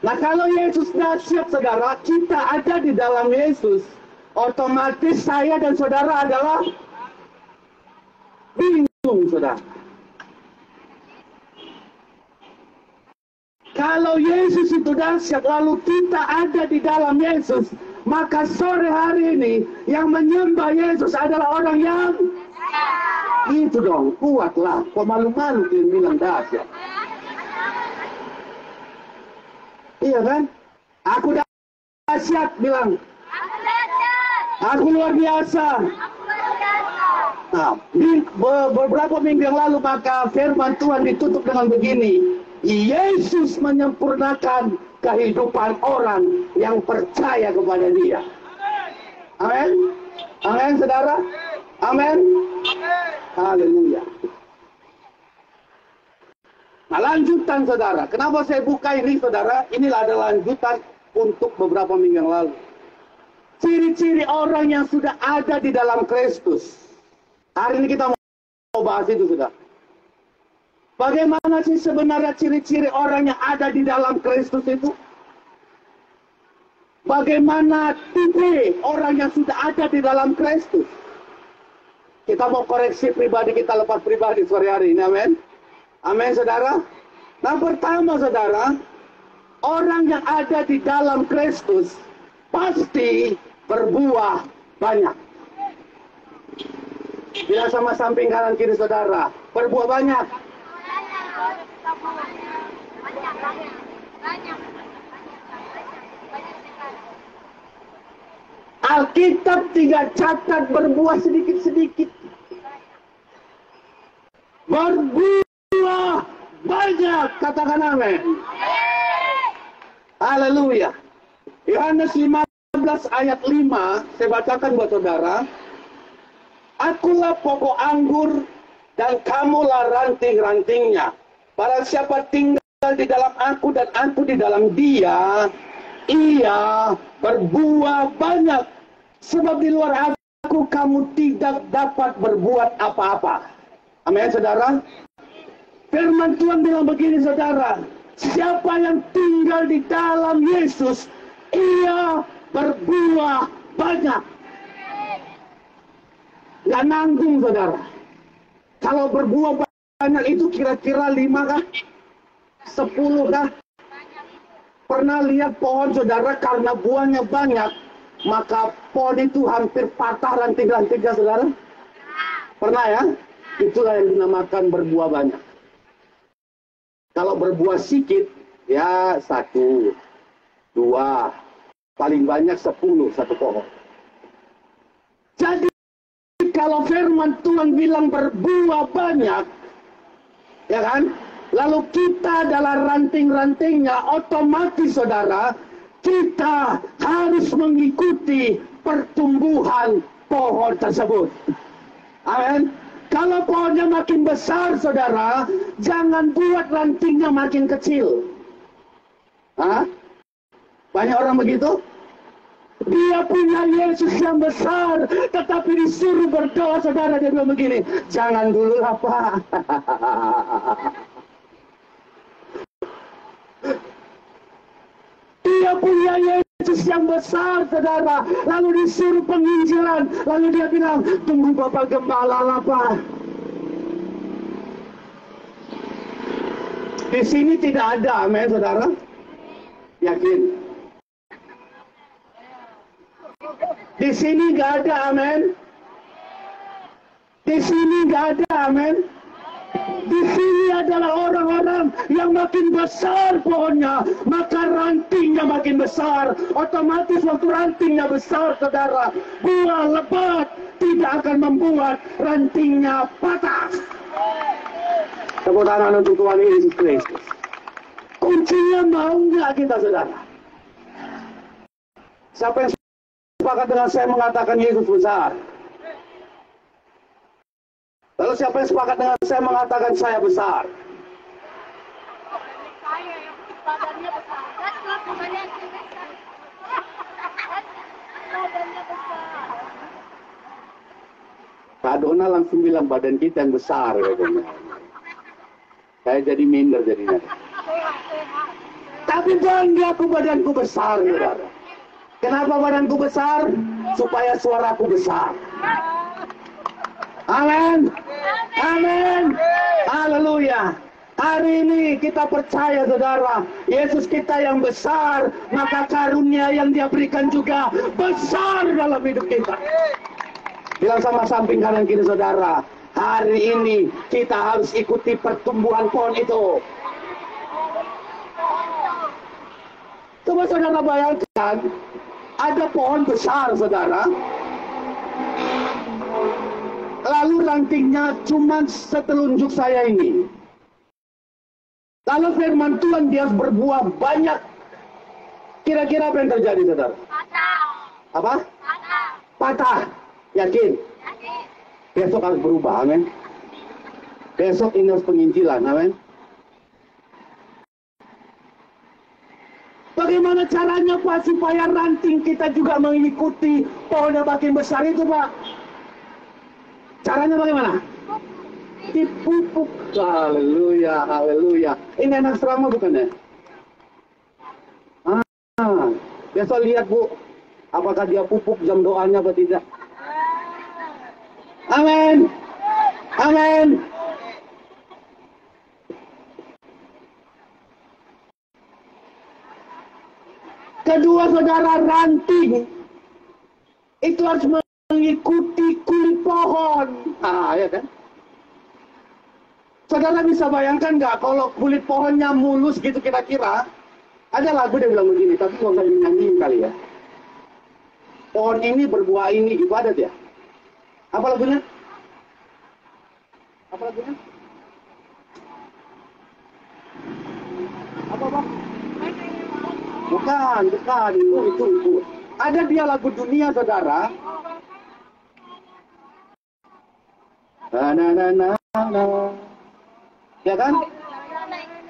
[SPEAKER 3] Nah, kalau Yesus dahsyat, saudara, kita ada di dalam Yesus, otomatis saya dan saudara adalah bingung, saudara. Kalau Yesus itu dahsyat, lalu kita ada di dalam Yesus, maka sore hari ini yang menyembah Yesus adalah orang yang itu dong, kuatlah, pemalu-malu dia bilang dahsyat. Iya kan? Aku dahsyat bilang. Aku luar biasa. Nah, beberapa minggu yang lalu maka firman Tuhan ditutup dengan begini. Yesus menyempurnakan kehidupan orang yang percaya kepada Dia. Amin. Amin, saudara. Amin. Haleluya. Nah, lanjutan, saudara. Kenapa saya buka ini, saudara? Inilah ada lanjutan untuk beberapa minggu yang lalu. Ciri-ciri orang yang sudah ada di dalam Kristus. Hari ini kita mau bahas itu, saudara. Bagaimana sih sebenarnya ciri-ciri orang yang ada di dalam Kristus itu? Bagaimana tipe orang yang sudah ada di dalam Kristus? Kita mau koreksi pribadi kita, lepas pribadi sore hari ini, amin? Amin, saudara. Nah, pertama, saudara, orang yang ada di dalam Kristus pasti berbuah banyak. Bila sama samping kanan kiri saudara, berbuah banyak. Alkitab tidak catat berbuah sedikit-sedikit. Berbuah banyak, katakan amin. Haleluya. Yohanes 15 ayat 5, saya bacakan buat saudara. Akulah pokok anggur dan kamulah ranting-rantingnya. Barang siapa tinggal di dalam aku dan aku di dalam dia, ia berbuah banyak. Sebab di luar aku kamu tidak dapat berbuat apa-apa. Amin, saudara. Firman Tuhan bilang begini, saudara. Siapa yang tinggal di dalam Yesus, ia berbuah banyak. Gak nanggung, saudara. Kalau berbuah banyak itu kira-kira 5 kah? 10 kah? Pernah lihat pohon, saudara, karena buahnya banyak, maka pohon itu hampir patah ranting-rantingnya, saudara? Pernah ya? Itulah yang dinamakan berbuah banyak. Kalau berbuah sedikit, ya 1, 2, paling banyak 10 satu pohon. Jadi kalau firman Tuhan bilang berbuah banyak, ya kan? Lalu kita adalah ranting-rantingnya, otomatis, saudara, kita harus mengikuti pertumbuhan pohon tersebut. Amin. Kalau pohonnya makin besar, saudara, jangan buat rantingnya makin kecil. Hah? Banyak orang begitu? Dia punya Yesus yang besar, tetapi disuruh berdoa, saudara, dia bilang begini, jangan dulu apa. Dia punya Yesus yang besar, saudara, lalu disuruh penginjilan, lalu dia bilang, tunggu Bapak Gembala lah, Pak. Di sini tidak ada, amin, saudara? Yakin? Di Di sini nggak ada, amin. Di sini nggak ada, amin. Di sini adalah orang-orang yang makin besar pohonnya, maka rantingnya makin besar. Otomatis waktu rantingnya besar, saudara, buah lebat tidak akan membuat rantingnya patah. Tepuk tangan untuk Tuhan Yesus Kristus. Kuncinya mau nggak kita, saudara? Siapa yang sepakat dengan saya mengatakan Yesus besar? Lalu siapa yang sepakat dengan saya mengatakan saya besar?
[SPEAKER 4] Saya yang badannya besar. Badannya besar. Badannya besar.
[SPEAKER 3] Kak Dona langsung bilang badan kita yang besar. Katanya. Saya jadi minder jadinya. Tapi bangga aku badanku besar, saudara. Kenapa badanku besar? Supaya suaraku besar. Amin. Amin. Haleluya. Hari ini kita percaya, saudara, Yesus kita yang besar, maka karunia yang dia berikan juga besar dalam hidup kita. Bilang sama samping kanan kiri, saudara, hari ini kita harus ikuti pertumbuhan pohon itu. Coba saudara bayangkan, ada pohon besar, saudara. Lalu rantingnya cuma setelunjuk saya ini. Lalu firman Tuhan dia berbuah banyak. Kira-kira apa yang terjadi, saudara?
[SPEAKER 4] Patah.
[SPEAKER 3] Apa?
[SPEAKER 4] Patah.
[SPEAKER 3] Patah. Yakin?
[SPEAKER 4] Yakin.
[SPEAKER 3] Besok harus berubah, amin. Besok ini harus penginjilan, amin. Bagaimana caranya, Pak, supaya ranting kita juga mengikuti pohon yang makin besar itu, Pak? Caranya bagaimana? Dipupuk. Haleluya, haleluya. Ini anak serama bukan ya? Besok lihat, Bu. Apakah dia pupuk jam doanya atau tidak? Amin. Amin. Kedua, saudara, ranting itu harus mengikuti kulit pohon. Ya kan? Saudara bisa bayangkan nggak kalau kulit pohonnya mulus gitu kira-kira? Ada lagu dia bilang begini, tapi nggak usah dinyanyiin kali ya. Pohon ini berbuah ini, ibadat ya. Apa lagunya? Apa lagunya? Apa, Bang? Bukan, itu. Ada dia lagu dunia, saudara. Ya kan?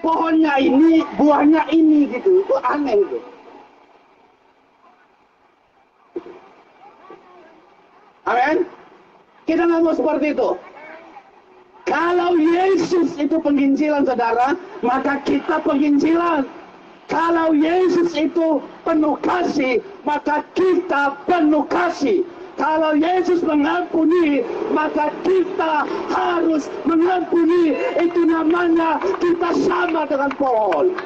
[SPEAKER 3] Pohonnya ini, buahnya ini gitu. Itu aneh itu. Amin. Kita nggak mau seperti itu. Kalau Yesus itu penginjilan, saudara, maka kita penginjilan. Kalau Yesus itu penuh kasih, maka kita penuh kasih. Kalau Yesus mengampuni, maka kita harus mengampuni. Itu namanya kita sama dengan pohon.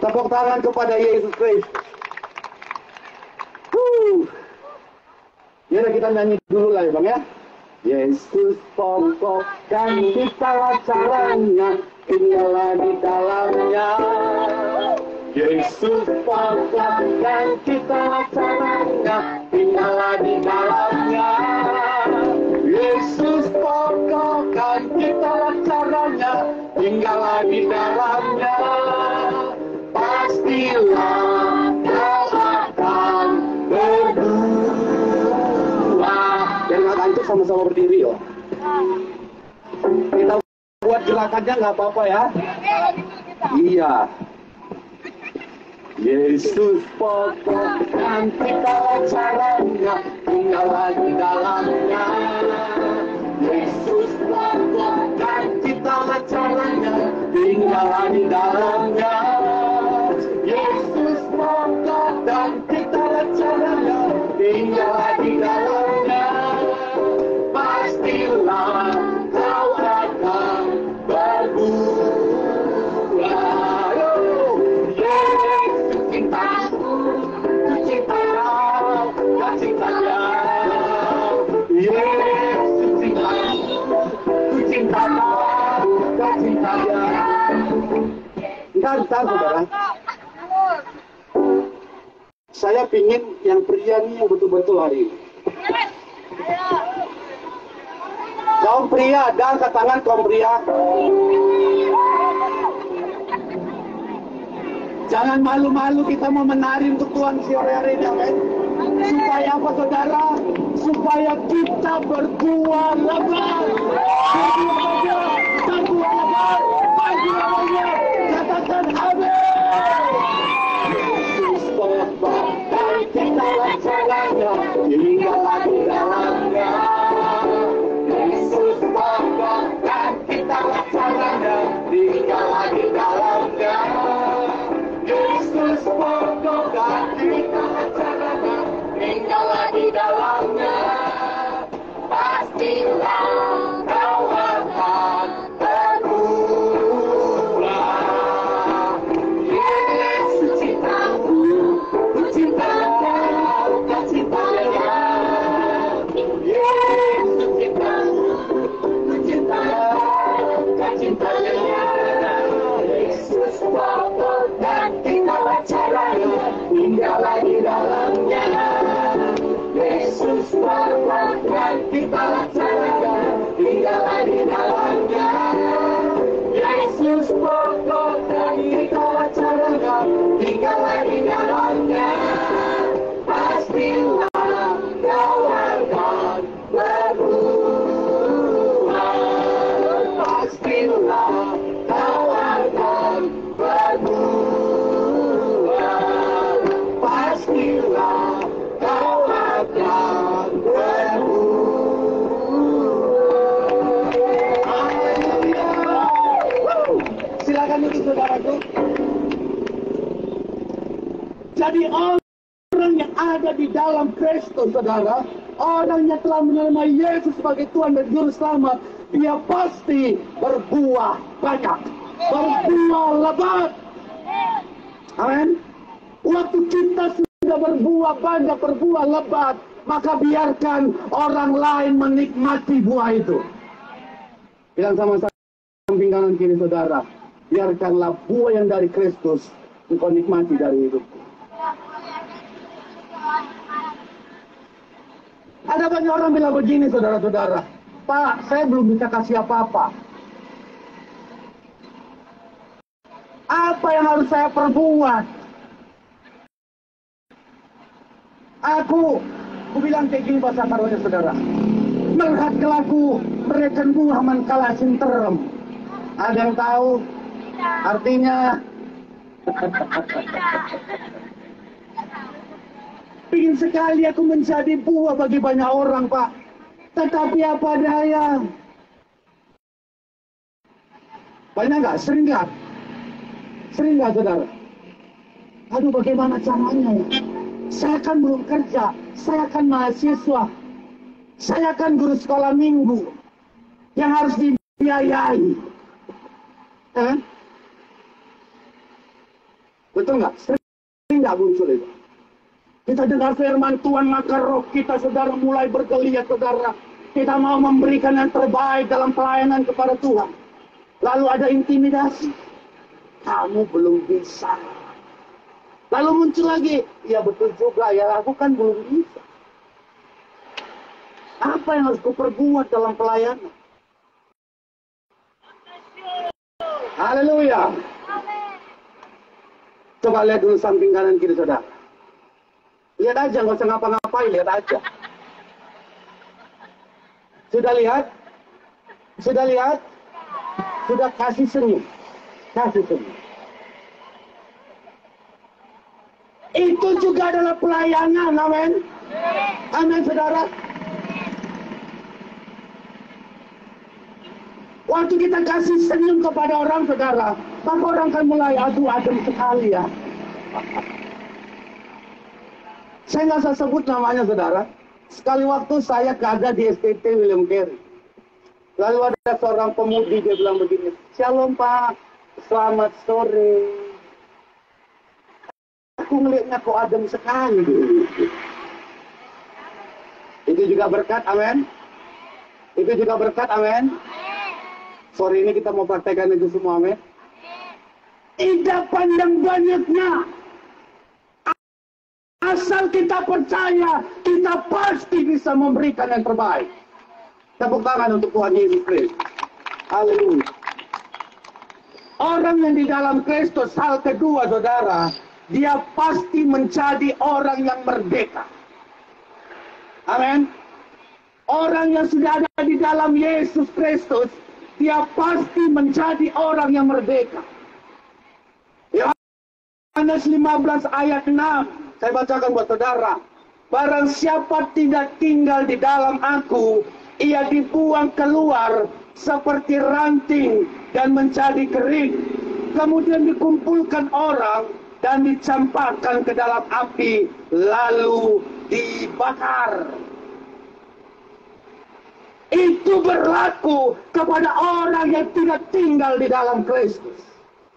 [SPEAKER 3] Tepuk tangan kepada Yesus Kristus. Ya, kita nyanyi dulu lah ya, Bang ya. Yesus pokok dan kita caranya, tinggallah di dalamnya. Yesus pokok dan kita caranya, tinggallah di dalamnya. Yesus pokok dan kita caranya, tinggallah di dalamnya. Pastilah kau akan berbuah. Yang nggak kantuk sama-sama berdiri, yo. Kita buat gerakannya nggak apa-apa ya. Iya. Yesus pokok dan kita caranya, tinggallah di dalamnya. Yesus pokok dan kita caranya, tinggallah di dalamnya. Yesus pokok dan kita caranya, tinggallah di dalamnya. Pastilah kau akan berbuah. Yesus cintaku, ku cinta kau, kasih Bentar, saudara. Saya pingin yang pria nih yang betul-betul hari ini. Kaum pria, dan angkat tangan kaum pria. Jangan malu-malu, kita mau menari untuk Tuhan sore hari ini, amin. Supaya apa, saudara? Supaya kita berbuah lebat. Berbuah lebat. Katakan amin. Yesus dan kita laksanakan tinggallah di dalamnya. Yesus dan kita laksanakan tinggallah di dalamnya. Yesus dan kita laksanakan tinggallah di dalamnya. Pastilah kau akan berubah. Yesus cintamu, ku cinta kau, kau cinta dia. Yesus cintamu, ku cinta kau, kau cinta dia. Yesus dan kita laksanakan tinggallah di dalamnya. Yesus dan kita laksanakan tinggallah di dalamnya. Yesus dan kita laksanakan tinggallah di dalamnya. Pastilah kau akan berubah. Pastilah kau akan berubah. Pastilah kau akan berubah. Haleluya. Silakan duduk, saudaraku. Jadi orang yang ada di dalam Kristus, saudara, orang yang telah menerima Yesus sebagai Tuhan dan Juru Selamat, dia pasti berbuah banyak, berbuah lebat. Amin. Waktu kita sudah berbuah banyak, berbuah lebat, maka biarkan orang lain menikmati buah itu. Bilang sama samping kanan kiri saudara, biarkanlah buah yang dari Kristus engkau nikmati dari hidup. Ada banyak orang bilang begini, saudara-saudara, Pak, saya belum bisa kasih apa-apa. Apa yang harus saya perbuat? Aku bilang kayak gini bahasa karunya, saudara. Melihat kelaku mereka buah mankala sinterem. Ada yang tahu artinya? Ingin sekali aku menjadi buah bagi banyak orang, Pak. Tetapi apa daya? Banyak nggak? Sering nggak? Sering nggak, saudara? Aduh, bagaimana caranya ya? Saya kan belum kerja, saya kan mahasiswa, saya kan guru sekolah minggu yang harus dibiayai. Betul nggak? Sering nggak muncul itu? Kita dengar firman Tuhan, maka roh kita, saudara, mulai bergeliat, saudara. Kita mau memberikan yang terbaik dalam pelayanan kepada Tuhan. Lalu ada intimidasi. Kamu belum bisa. Lalu muncul lagi, ya betul juga ya, aku kan belum bisa. Apa yang harus kuperbuat dalam pelayanan? Haleluya. Coba lihat dulu samping kanan kiri, saudara. Lihat aja, nggak usah ngapa-ngapain, lihat aja. Sudah lihat? Sudah lihat? Sudah kasih senyum. Kasih senyum. Itu juga adalah pelayanan, amin. Amin, saudara. Waktu kita kasih senyum kepada orang, saudara, maka orang kan mulai, aduh, adem sekali ya. Saya nggak usah sebut namanya, saudara. Sekali waktu saya ada di STT William Carey. Lalu ada seorang pemudi, dia bilang begini, "Shalom Pak, selamat sore." Aku ngelihatnya kok adem sekali. Itu juga berkat, amin. Itu juga berkat, amin. Sore ini kita mau praktekkan itu semua, amin. Tidak pandang banyaknya. Asal kita percaya, kita pasti bisa memberikan yang terbaik. Tepuk tangan untuk Tuhan Yesus Kristus. Haleluya. Orang yang di dalam Kristus, hal kedua saudara, dia pasti menjadi orang yang merdeka. Amin. Orang yang sudah ada di dalam Yesus Kristus, dia pasti menjadi orang yang merdeka. Yohanes 15 ayat 6, saya bacakan buat saudara. Barang siapa tidak tinggal di dalam aku, ia dibuang keluar seperti ranting dan menjadi kering. Kemudian dikumpulkan orang dan dicampakkan ke dalam api, lalu dibakar. Itu berlaku kepada orang yang tidak tinggal di dalam Kristus.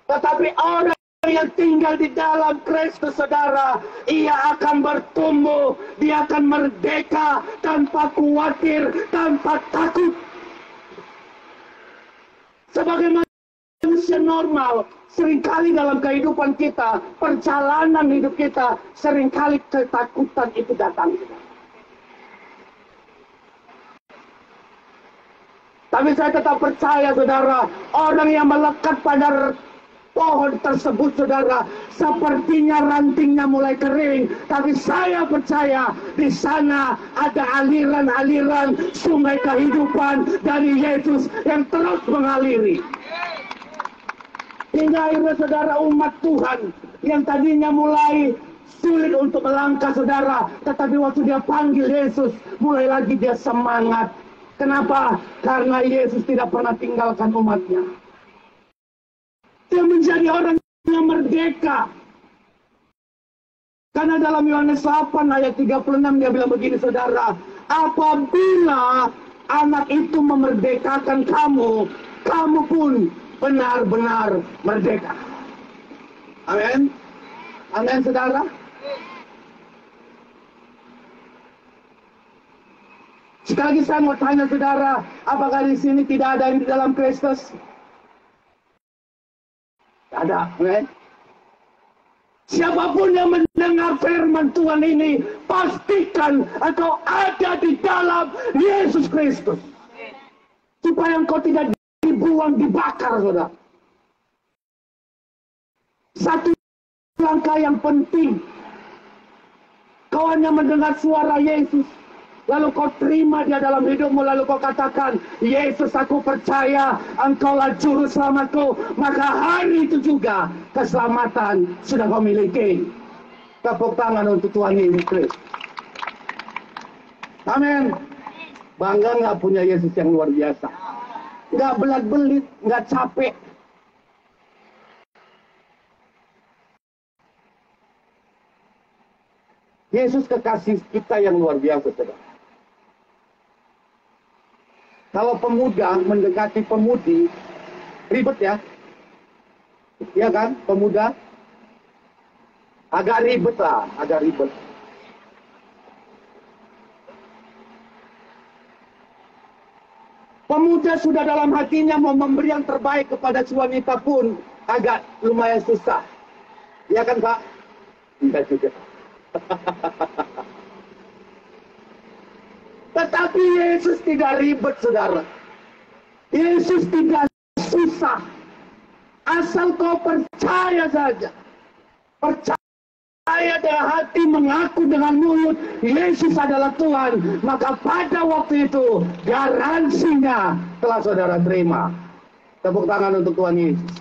[SPEAKER 3] Tetapi orang yang tinggal di dalam Kristus, saudara, ia akan bertumbuh, dia akan merdeka tanpa khawatir, tanpa takut. Sebagai manusia normal, seringkali dalam kehidupan kita, perjalanan hidup kita, seringkali ketakutan itu datang. Tapi saya tetap percaya, saudara, orang yang melekat pada pohon tersebut, saudara, sepertinya rantingnya mulai kering. Tapi saya percaya di sana ada aliran-aliran sungai kehidupan dari Yesus yang terus mengaliri. Hingga akhirnya, saudara, umat Tuhan yang tadinya mulai sulit untuk melangkah, saudara, tetapi waktu dia panggil Yesus, mulai lagi dia semangat. Kenapa? Karena Yesus tidak pernah tinggalkan umatnya. Dia menjadi orang yang merdeka. Karena dalam Yohanes 8 ayat 36 dia bilang begini, saudara, apabila anak itu memerdekakan kamu, kamu pun benar-benar merdeka. Amin. Amin, saudara. Sekali lagi saya mau tanya, saudara, apakah di sini tidak ada yang di dalam Kristus? Ada, amin. Siapapun yang mendengar firman Tuhan ini, pastikan engkau ada di dalam Yesus Kristus. Supaya engkau tidak dibuang, dibakar, saudara. Satu langkah yang penting, kau hanya mendengar suara Yesus, lalu kau terima dia dalam hidupmu, lalu kau katakan, Yesus, aku percaya engkaulah juru selamatku, maka hari itu juga keselamatan sudah kau miliki. Tepuk tangan untuk Tuhan Yesus Kristus. Amin. Bangga nggak punya Yesus yang luar biasa? Nggak belat-belit, nggak capek. Yesus kekasih kita yang luar biasa, saudara. Kalau pemuda mendekati pemudi, ribet ya. Iya kan, pemuda? Agak ribet lah, agak ribet. Pemuda sudah dalam hatinya mau memberi yang terbaik kepada si wanita pun agak lumayan susah. Iya kan, Pak? Tidak juga. Tetapi Yesus tidak ribet, saudara. Yesus tidak susah. Asal kau percaya saja. Percaya dengan hati, mengaku dengan mulut, Yesus adalah Tuhan. Maka pada waktu itu, garansinya telah saudara terima. Tepuk tangan untuk Tuhan Yesus.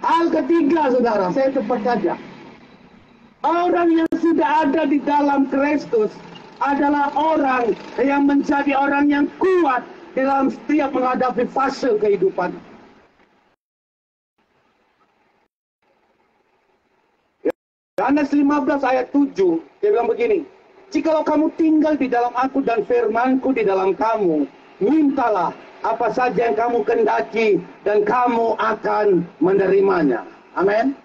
[SPEAKER 3] Hal ketiga, saudara, saya cepat saja. Orang yang sudah ada di dalam Kristus adalah orang yang menjadi orang yang kuat dalam setiap menghadapi fase kehidupan. Yohanes 15 ayat 7, dia bilang begini, jikalau kamu tinggal di dalam aku dan firmanku di dalam kamu, mintalah apa saja yang kamu kehendaki dan kamu akan menerimanya. Amin.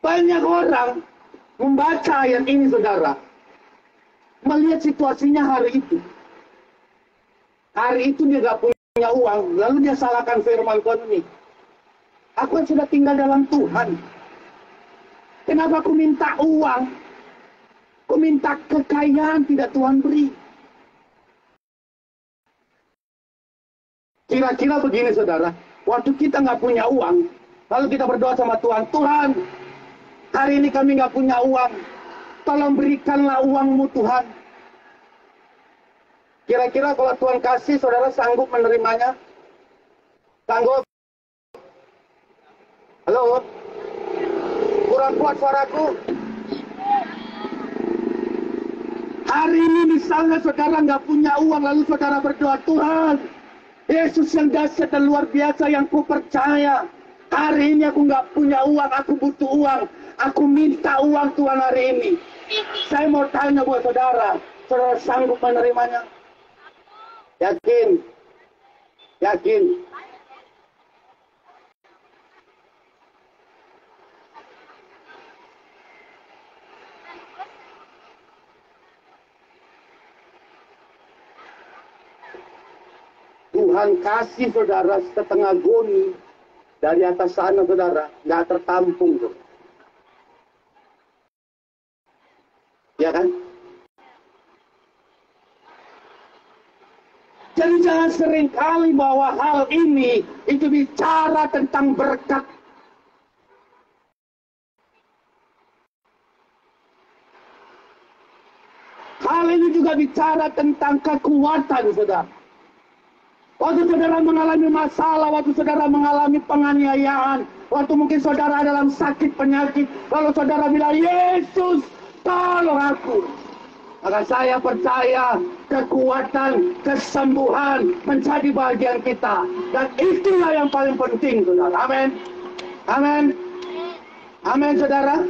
[SPEAKER 3] Banyak orang membaca ayat ini, saudara, melihat situasinya hari itu. Hari itu dia gak punya uang, lalu dia salahkan firman Tuhan ini. Aku kan sudah tinggal dalam Tuhan. Kenapa aku minta uang? Aku minta kekayaan, tidak Tuhan beri. Kira-kira begini saudara, waktu kita nggak punya uang, lalu kita berdoa sama Tuhan, Tuhan, hari ini kami nggak punya uang, tolong berikanlah uangmu Tuhan. Kira-kira kalau Tuhan kasih, saudara sanggup menerimanya? Sanggup? Halo? Kurang kuat suaraku? Hari ini misalnya saudara nggak punya uang, lalu saudara berdoa, Tuhan, Yesus yang dahsyat dan luar biasa yang ku percaya. Hari ini aku nggak punya uang, aku butuh uang. Aku minta uang Tuhan hari ini. Saya mau tanya buat saudara, saudara sanggup menerimanya? Yakin? Yakin? Tuhan kasih saudara setengah goni dari atas sana saudara, nggak tertampung tuh. Ya kan? Jadi jangan seringkali bahwa hal ini itu bicara tentang berkat. Hal ini juga bicara tentang kekuatan saudara. Waktu saudara mengalami masalah, waktu saudara mengalami penganiayaan, waktu mungkin saudara dalam sakit penyakit, lalu saudara bilang, Yesus, tolong aku. Maka saya percaya kekuatan, kesembuhan menjadi bagian kita. Dan itulah yang paling penting, saudara. Amin. Amin. Amin, saudara.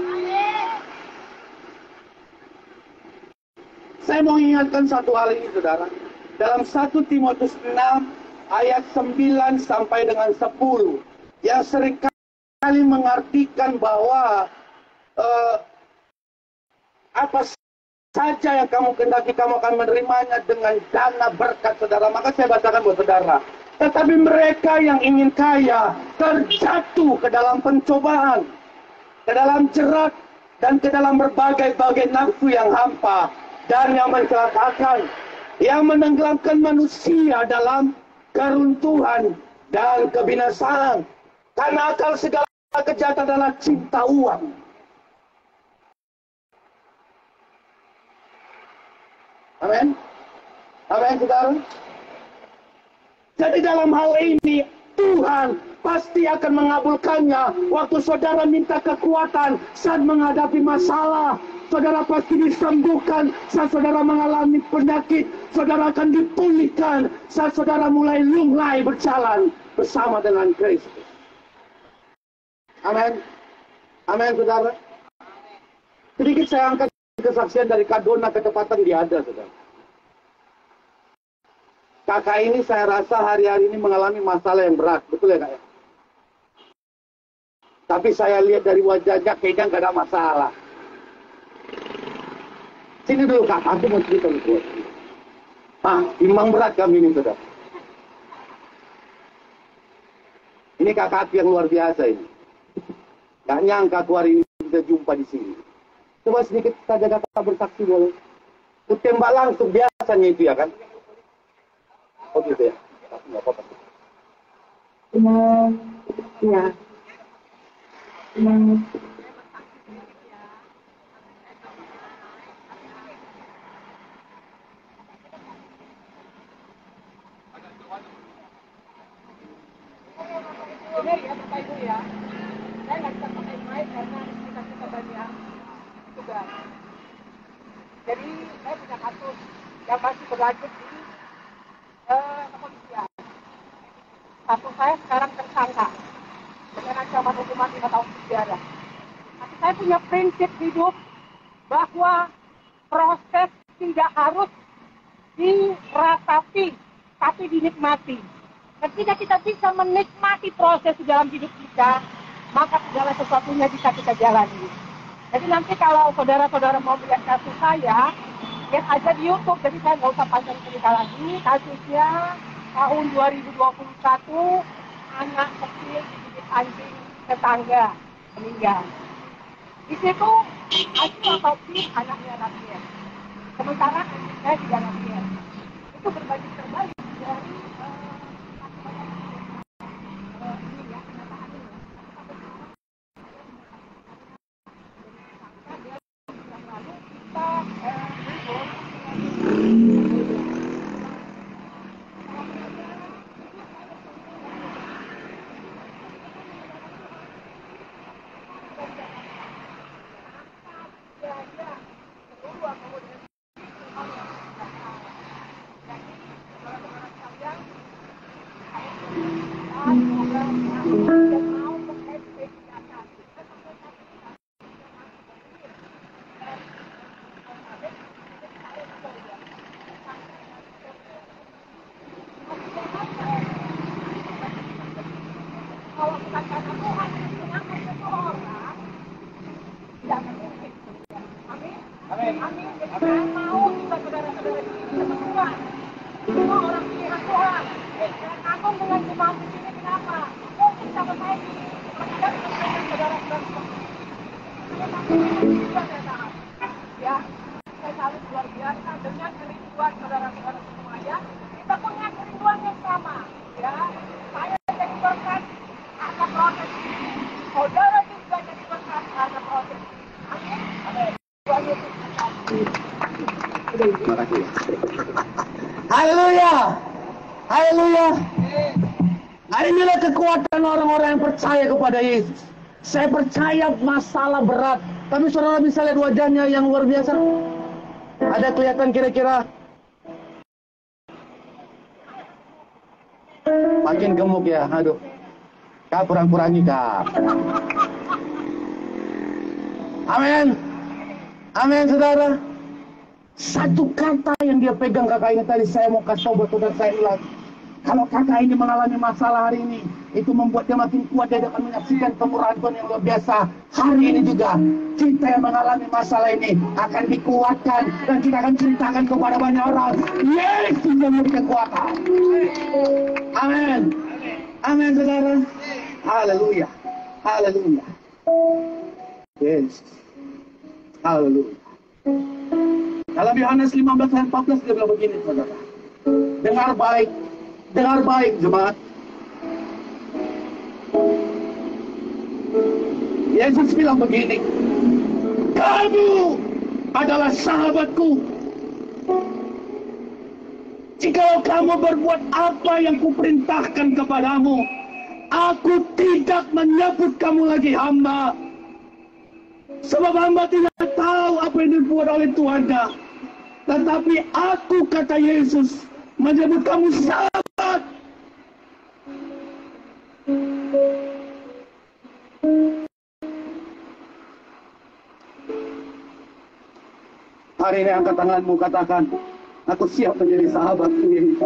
[SPEAKER 3] Saya mau ingatkan satu hal ini, saudara. Dalam 1 Timotius 6, ayat 9 sampai dengan 10, yang seringkali mengartikan bahwa apa saja yang kamu kendaki, kamu akan menerimanya dengan dana berkat saudara. Maka saya bacakan buat saudara. Tetapi mereka yang ingin kaya terjatuh ke dalam pencobaan, ke dalam jerat, dan ke dalam berbagai-bagai nafsu yang hampa dan yang mencelakakan, yang menenggelamkan manusia dalam keruntuhan dan kebinasaan. Karena akal segala kejahatan adalah cinta uang. Amin. Amin, saudara. Jadi dalam hal ini Tuhan pasti akan mengabulkannya. Waktu saudara minta kekuatan saat menghadapi masalah, saudara pasti disembuhkan. Saat saudara mengalami penyakit, saudara akan dipulihkan. Saat saudara mulai lunglai berjalan bersama dengan Kristus. Amin. Amin, saudara. Sedikit saya angkat kesaksian dari Kadona ketepatan dia ada, saudara. Kakak ini saya rasa hari-hari ini mengalami masalah yang berat, betul ya kak ya? Tapi saya lihat dari wajahnya kayaknya nggak ada masalah. Sini dulu kak, aku mau cerita dulu. Timbang berat kami ini saudara. Ini kakak yang luar biasa ini. Gak nyangka aku hari ini kita jumpa di sini. Coba sedikit saja kakak bersaksi boleh. Kutembak langsung biasanya itu ya kan? Oh gitu ya? Nggak apa-apa.
[SPEAKER 2] Ya.
[SPEAKER 5] Benar ya Bapak Ibu ya, saya nggak bisa pakai mic karena kita banyak tugas. Jadi saya punya kasus yang masih berlanjut di kepolisian. Kasus saya sekarang tersangka dengan ancaman hukuman 5 tahun penjara. Tapi saya punya prinsip hidup bahwa proses tidak harus diratapi, tapi dinikmati. Ketika kita bisa menikmati proses di dalam hidup kita, maka segala sesuatunya bisa kita jalani. Jadi nanti kalau saudara-saudara mau melihat kasus saya Lihat aja di YouTube, jadi saya nggak usah panjang cerita lagi. Kasusnya tahun 2021, anak kecil digigit anjing tetangga meninggal. Di situ hasil otopsi anaknya Rafiel. Sementara anjing saya tidak Rafiel. Itu berbanding terbalik dari kalau bukan karena Tuhan yang menyelamatkan seseorang, tidak akan mungkin. Amin.
[SPEAKER 3] Amin.
[SPEAKER 5] Amin. Jadi saya mau juga saudara-saudara di sini semua. Semua orang pilihan Tuhan. Saya kagum dengan jemaat di sini. Kenapa? Mungkin sama saya di ada saudara-saudara. Juga saya tahu. Ya, saya salut luar biasa dengan kerinduan saudara-saudara semua ya. Kita punya kerinduan yang sama. Ya, saya jadi berkat karena proses ini. Saudara juga jadi berkat karena proses ini. Amin. Amin. Tuhan Yesus memberkati.
[SPEAKER 3] Terima kasih. Haleluya. Haleluya. Nah, inilah kekuatan orang-orang yang percaya kepada Yesus. Saya percaya masalah berat. Tapi saudara bisa lihat wajahnya yang luar biasa. Ada kelihatan kira-kira makin gemuk ya. Aduh. Kak kurang-kurangi kak. Amin. Amin saudara. Satu kata yang dia pegang kakak ini tadi saya mau kasih tahu buat saudara saya ulang. Kalau kakak ini mengalami masalah hari ini, itu membuat dia makin kuat, dia akan menyaksikan kemurahan Tuhan yang luar biasa. Hari ini juga, kita yang mengalami masalah ini akan dikuatkan, dan kita akan ceritakan kepada banyak orang. Yesus yang memberi kekuatan. Amin. Amin saudara. Haleluya. Haleluya. Yes. Haleluya. Dalam Yohanes 15 ayat 14 dia bilang begini saudara. Dengar baik jemaat. Yesus bilang begini, kamu adalah sahabatku jikalau kamu berbuat apa yang kuperintahkan kepadamu. Aku tidak menyebut kamu lagi hamba, sebab hamba tidak tahu apa yang dibuat oleh Tuhannya. Tetapi aku, kata Yesus, menyebut kamu sahabat. Hari ini angkat tanganmu, katakan, aku siap menjadi sahabat ini.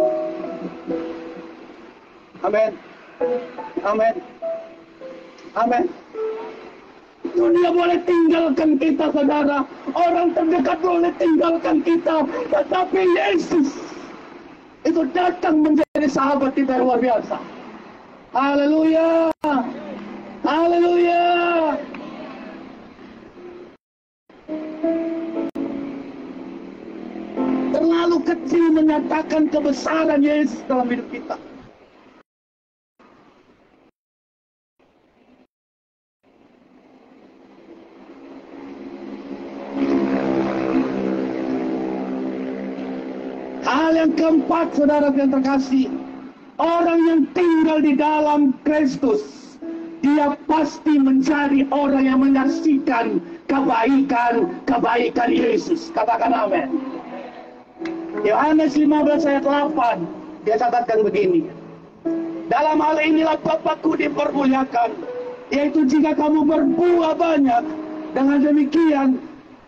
[SPEAKER 3] Amin. Amin. Amin. Dunia boleh tinggalkan kita saudara, orang terdekat boleh tinggalkan kita, tetapi Yesus itu datang menjadi sahabat kita yang luar biasa. Haleluya. Haleluya. Terlalu kecil menyatakan kebesaran Yesus dalam hidup kita. Hal yang keempat, saudara yang terkasih, orang yang tinggal di dalam Kristus, dia pasti menjadi orang yang menyaksikan kebaikan Yesus. Katakan amin. Yohanes 15 ayat 8, dia catatkan begini. Dalam hal inilah Bapakku dipermuliakan, yaitu jika kamu berbuah banyak, dengan demikian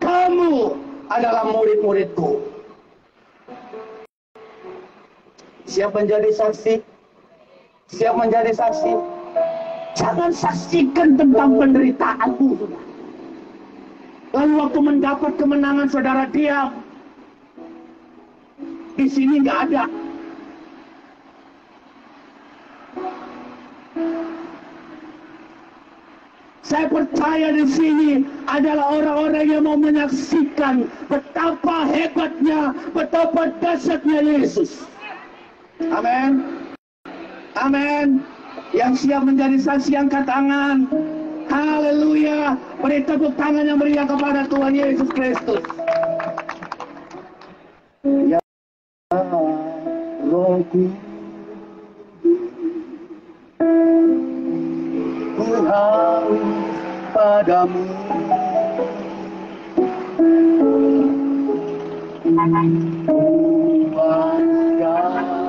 [SPEAKER 3] kamu adalah murid-muridku. Siap menjadi saksi? Siap menjadi saksi? Jangan saksikan tentang penderitaanmu, saudara. Lalu waktu mendapat kemenangan, saudara diam. di sini nggak ada. Saya percaya di sini adalah orang-orang yang mau menyaksikan betapa hebatnya, betapa dahsyatnya Yesus. Amin. Amin. Yang siap menjadi saksi angkat tangan. Haleluya. Beri tepuk tangan yang meriah kepada Tuhan Yesus Kristus. Ya Rohku, ku haus padamu. Kerinduan yang aku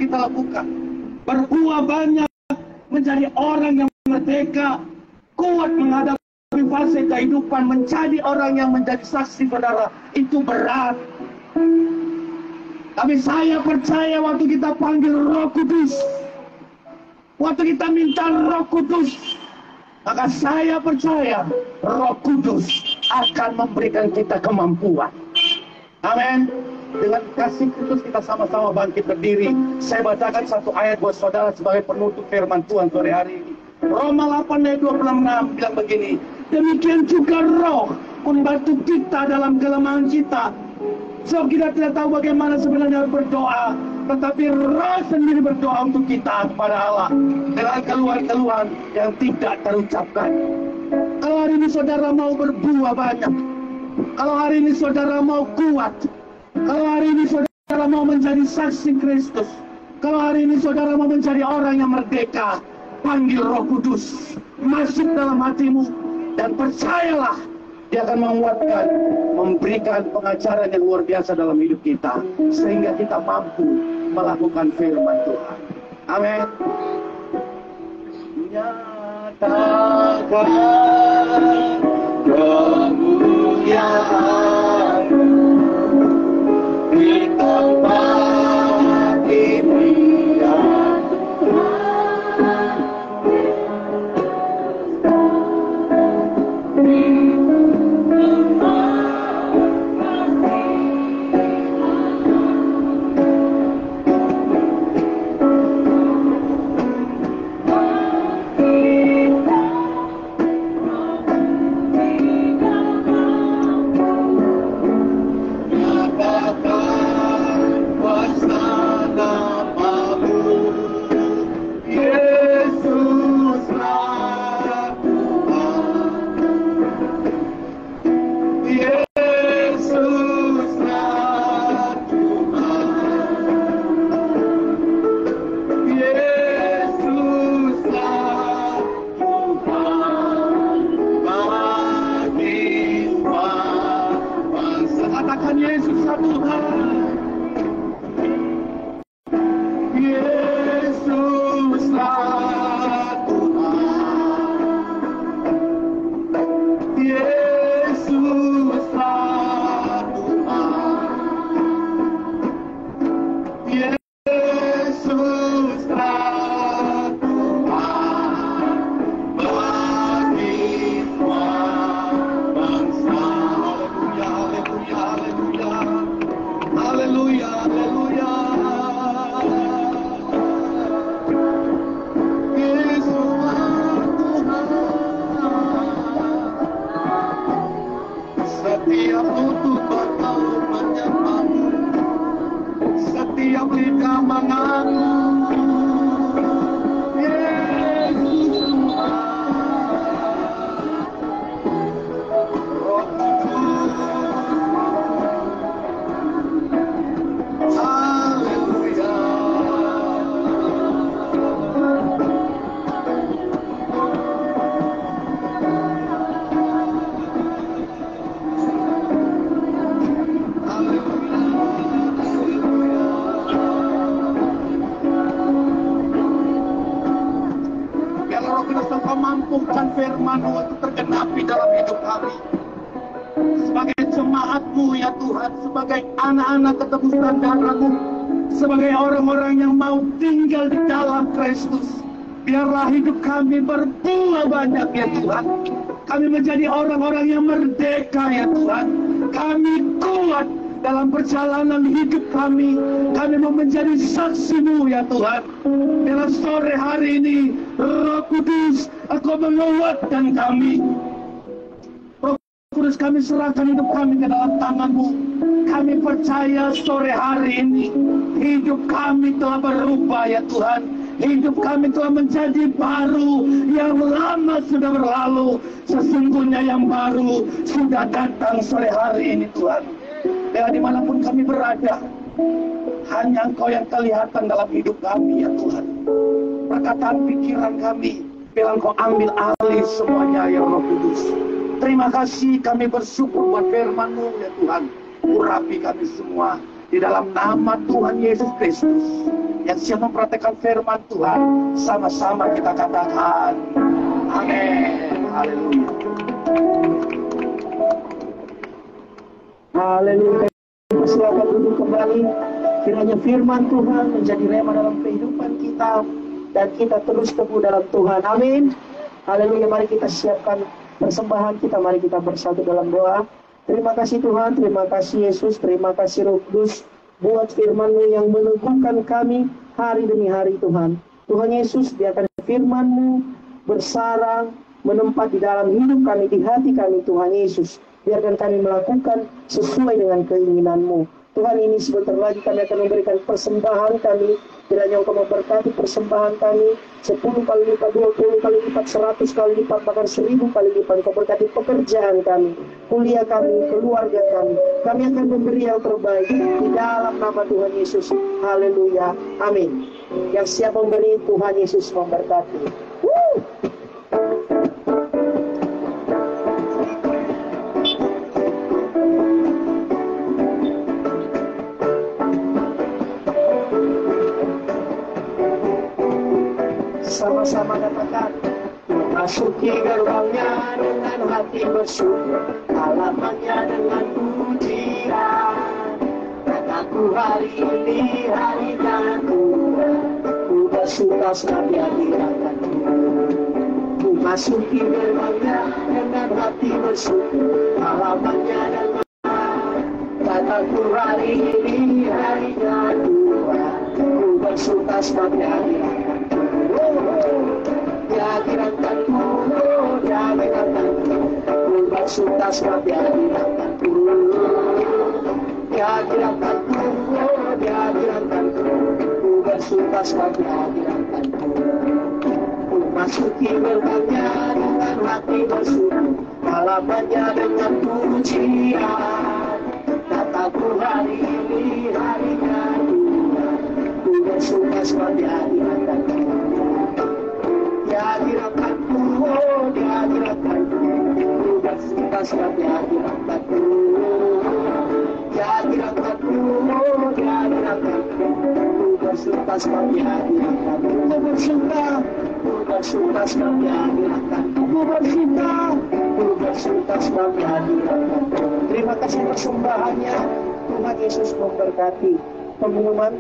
[SPEAKER 3] kita lakukan. Berbuah banyak, menjadi orang yang merdeka, kuat menghadapi fase kehidupan, menjadi orang yang menjadi saksi, saudara, itu berat. Tapi saya percaya waktu kita panggil Roh Kudus, waktu kita minta Roh Kudus, maka saya percaya Roh Kudus akan memberikan kita kemampuan. Amin. Dengan kasih Kristus kita sama-sama bangkit berdiri. Saya bacakan satu ayat buat saudara sebagai penutup firman Tuhan sore hari ini. Roma 8 ayat 26 bilang begini. Demikian juga Roh membantu kita dalam kelemahan kita. Sebab kita tidak tahu bagaimana sebenarnya berdoa, tetapi Roh sendiri berdoa untuk kita kepada Allah dengan keluhan-keluhan yang tidak terucapkan. Kalau hari ini saudara mau berbuah banyak, kalau hari ini saudara mau kuat, kalau hari ini saudara mau menjadi saksi Kristus, kalau hari ini saudara mau menjadi orang yang merdeka, panggil Roh Kudus masuk dalam hatimu dan percayalah Dia akan menguatkan, memberikan pengajaran yang luar biasa dalam hidup kita sehingga kita mampu melakukan firman Tuhan. Amin. Nyatakan kemuliaan di tempat ini ya Tuhan. Kau mampukan firman-Mu untuk tergenapi dalam hidup kami. Sebagai jemaat-Mu ya Tuhan, sebagai anak-anak ketebusan darah-Mu, sebagai orang-orang yang mau tinggal di dalam Kristus, biarlah hidup kami berbuah banyak ya Tuhan. Kami menjadi orang-orang yang merdeka ya Tuhan. Kami kuat dalam perjalanan hidup kami. Kami mau menjadi saksi-Mu ya Tuhan. Dalam sore hari ini, Roh Kudus, Engkau menguatkan kami. Roh Kudus, kami serahkan hidup kami ke dalam tangan-Mu. Kami percaya sore hari ini hidup kami telah berubah ya Tuhan. Hidup kami telah menjadi baru. Yang lama sudah berlalu, sesungguhnya yang baru sudah datang sore hari ini Tuhan. Dan dimanapun kami berada, hanya Engkau yang kelihatan dalam hidup kami ya Tuhan. Perkataan pikiran kami, bilang Engkau ambil alih semuanya ya Roh Kudus. Terima kasih, kami bersyukur buat firman-Mu ya Tuhan. Urapi kami semua di dalam nama Tuhan Yesus Kristus. Yang siap mempraktikkan firman Tuhan, sama-sama kita katakan amin. Haleluya.
[SPEAKER 2] Haleluya. Silakan duduk kembali. Kiranya firman Tuhan menjadi rema dalam kehidupan kita, dan kita terus teguh dalam Tuhan. Amin. Haleluya. Mari kita siapkan persembahan kita. Mari kita bersatu dalam doa. Terima kasih Tuhan, terima kasih Yesus, terima kasih Roh Kudus buat firman-Mu yang meneguhkan kami hari demi hari Tuhan. Tuhan Yesus, biarkan firman-Mu bersarang, menempat di dalam hidup kami, di hati kami Tuhan Yesus. Biarkan kami melakukan sesuai dengan keinginan-Mu. Tuhan, ini sebentar lagi kami akan memberikan persembahan kami. Kiranya Engkau memberkati persembahan kami 10 kali lipat, 20 kali lipat, 100 kali lipat, bahkan 1000 kali lipat. Engkau berkati pekerjaan kami, kuliah kami, keluarga kami. Kami akan memberi yang terbaik di dalam nama Tuhan Yesus. Haleluya. Amin. Yang siap memberi, Tuhan Yesus memberkati. Sama-sama katakan, masuki gerbangnya dengan hati bersyukur, halamannya dengan pujian. Kataku hari ini hari gantu, ku bersuka senang di hadiratmu. Ku masuki gerbangnya dengan hati bersyukur, halamannya dengan. Kataku hari ini hari gantu, ku bersuka senang di hadiratmu. Dihadiratkanku, dihadiratkanku, ku bersuka senang dihadiratkanku. Dihadiratkanku, dihadiratkanku, ku bersuka senang dihadiratkanku. Ku masuki gerbangnya dengan hati bersyukur, halamannya dengan pujian. Kataku hari ini harinya Tuhan, ku bersuka senang dihadiratkanku. Dihadiratkanku, oh dihadiratkanku, ku bersuka senang dihadiratkanku. Dihadiratkanku, oh dihadiratkanku, ku bersuka senang dihadiratkanku. Ku bersuka senang dihadiratkanku. Ku bersuka senang dihadiratkanku. Terima kasih persembahannya. Tuhan Yesus memberkati. Pengumuman.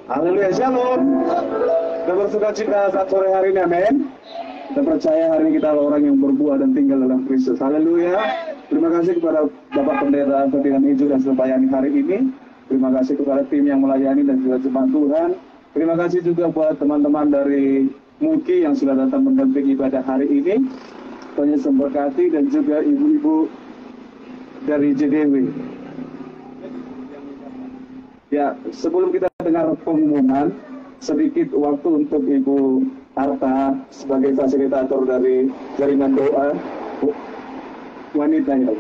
[SPEAKER 1] Haleluya, shalom. Kita bersuka cita saat sore hari ini, amin. Kita percaya hari ini kita adalah orang yang berbuah dan tinggal dalam Kristus. Haleluya. Terima kasih kepada Bapak Pendeta Ferdinand Ijo dan selayani hari ini. Terima kasih kepada tim yang melayani dan juga jemaat Tuhan. Terima kasih juga buat teman-teman dari MUKI yang sudah datang mendampingi ibadah hari ini. Tuhan Yesus memberkati, dan juga ibu-ibu dari JDW. Ya, sebelum kita dengar pengumuman, sedikit waktu untuk Ibu Arta sebagai fasilitator dari jaringan doa wanita ya.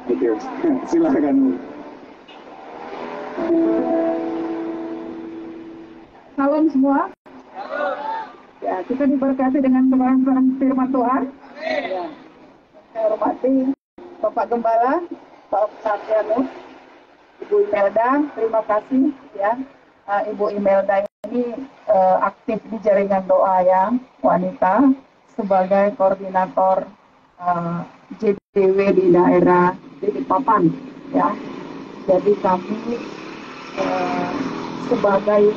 [SPEAKER 1] Oke, silakan Bu.
[SPEAKER 5] Salam semua. Ya, kita diberkati dengan kebenaran firman Tuhan. Ya, saya hormati
[SPEAKER 2] Bapak Gembala, Pak Santianus, Ibu Imelda, terima kasih ya. Ibu Imelda ini aktif di jaringan doa ya, wanita, sebagai koordinator JDW di daerah Balikpapan ya. Jadi kami sebagai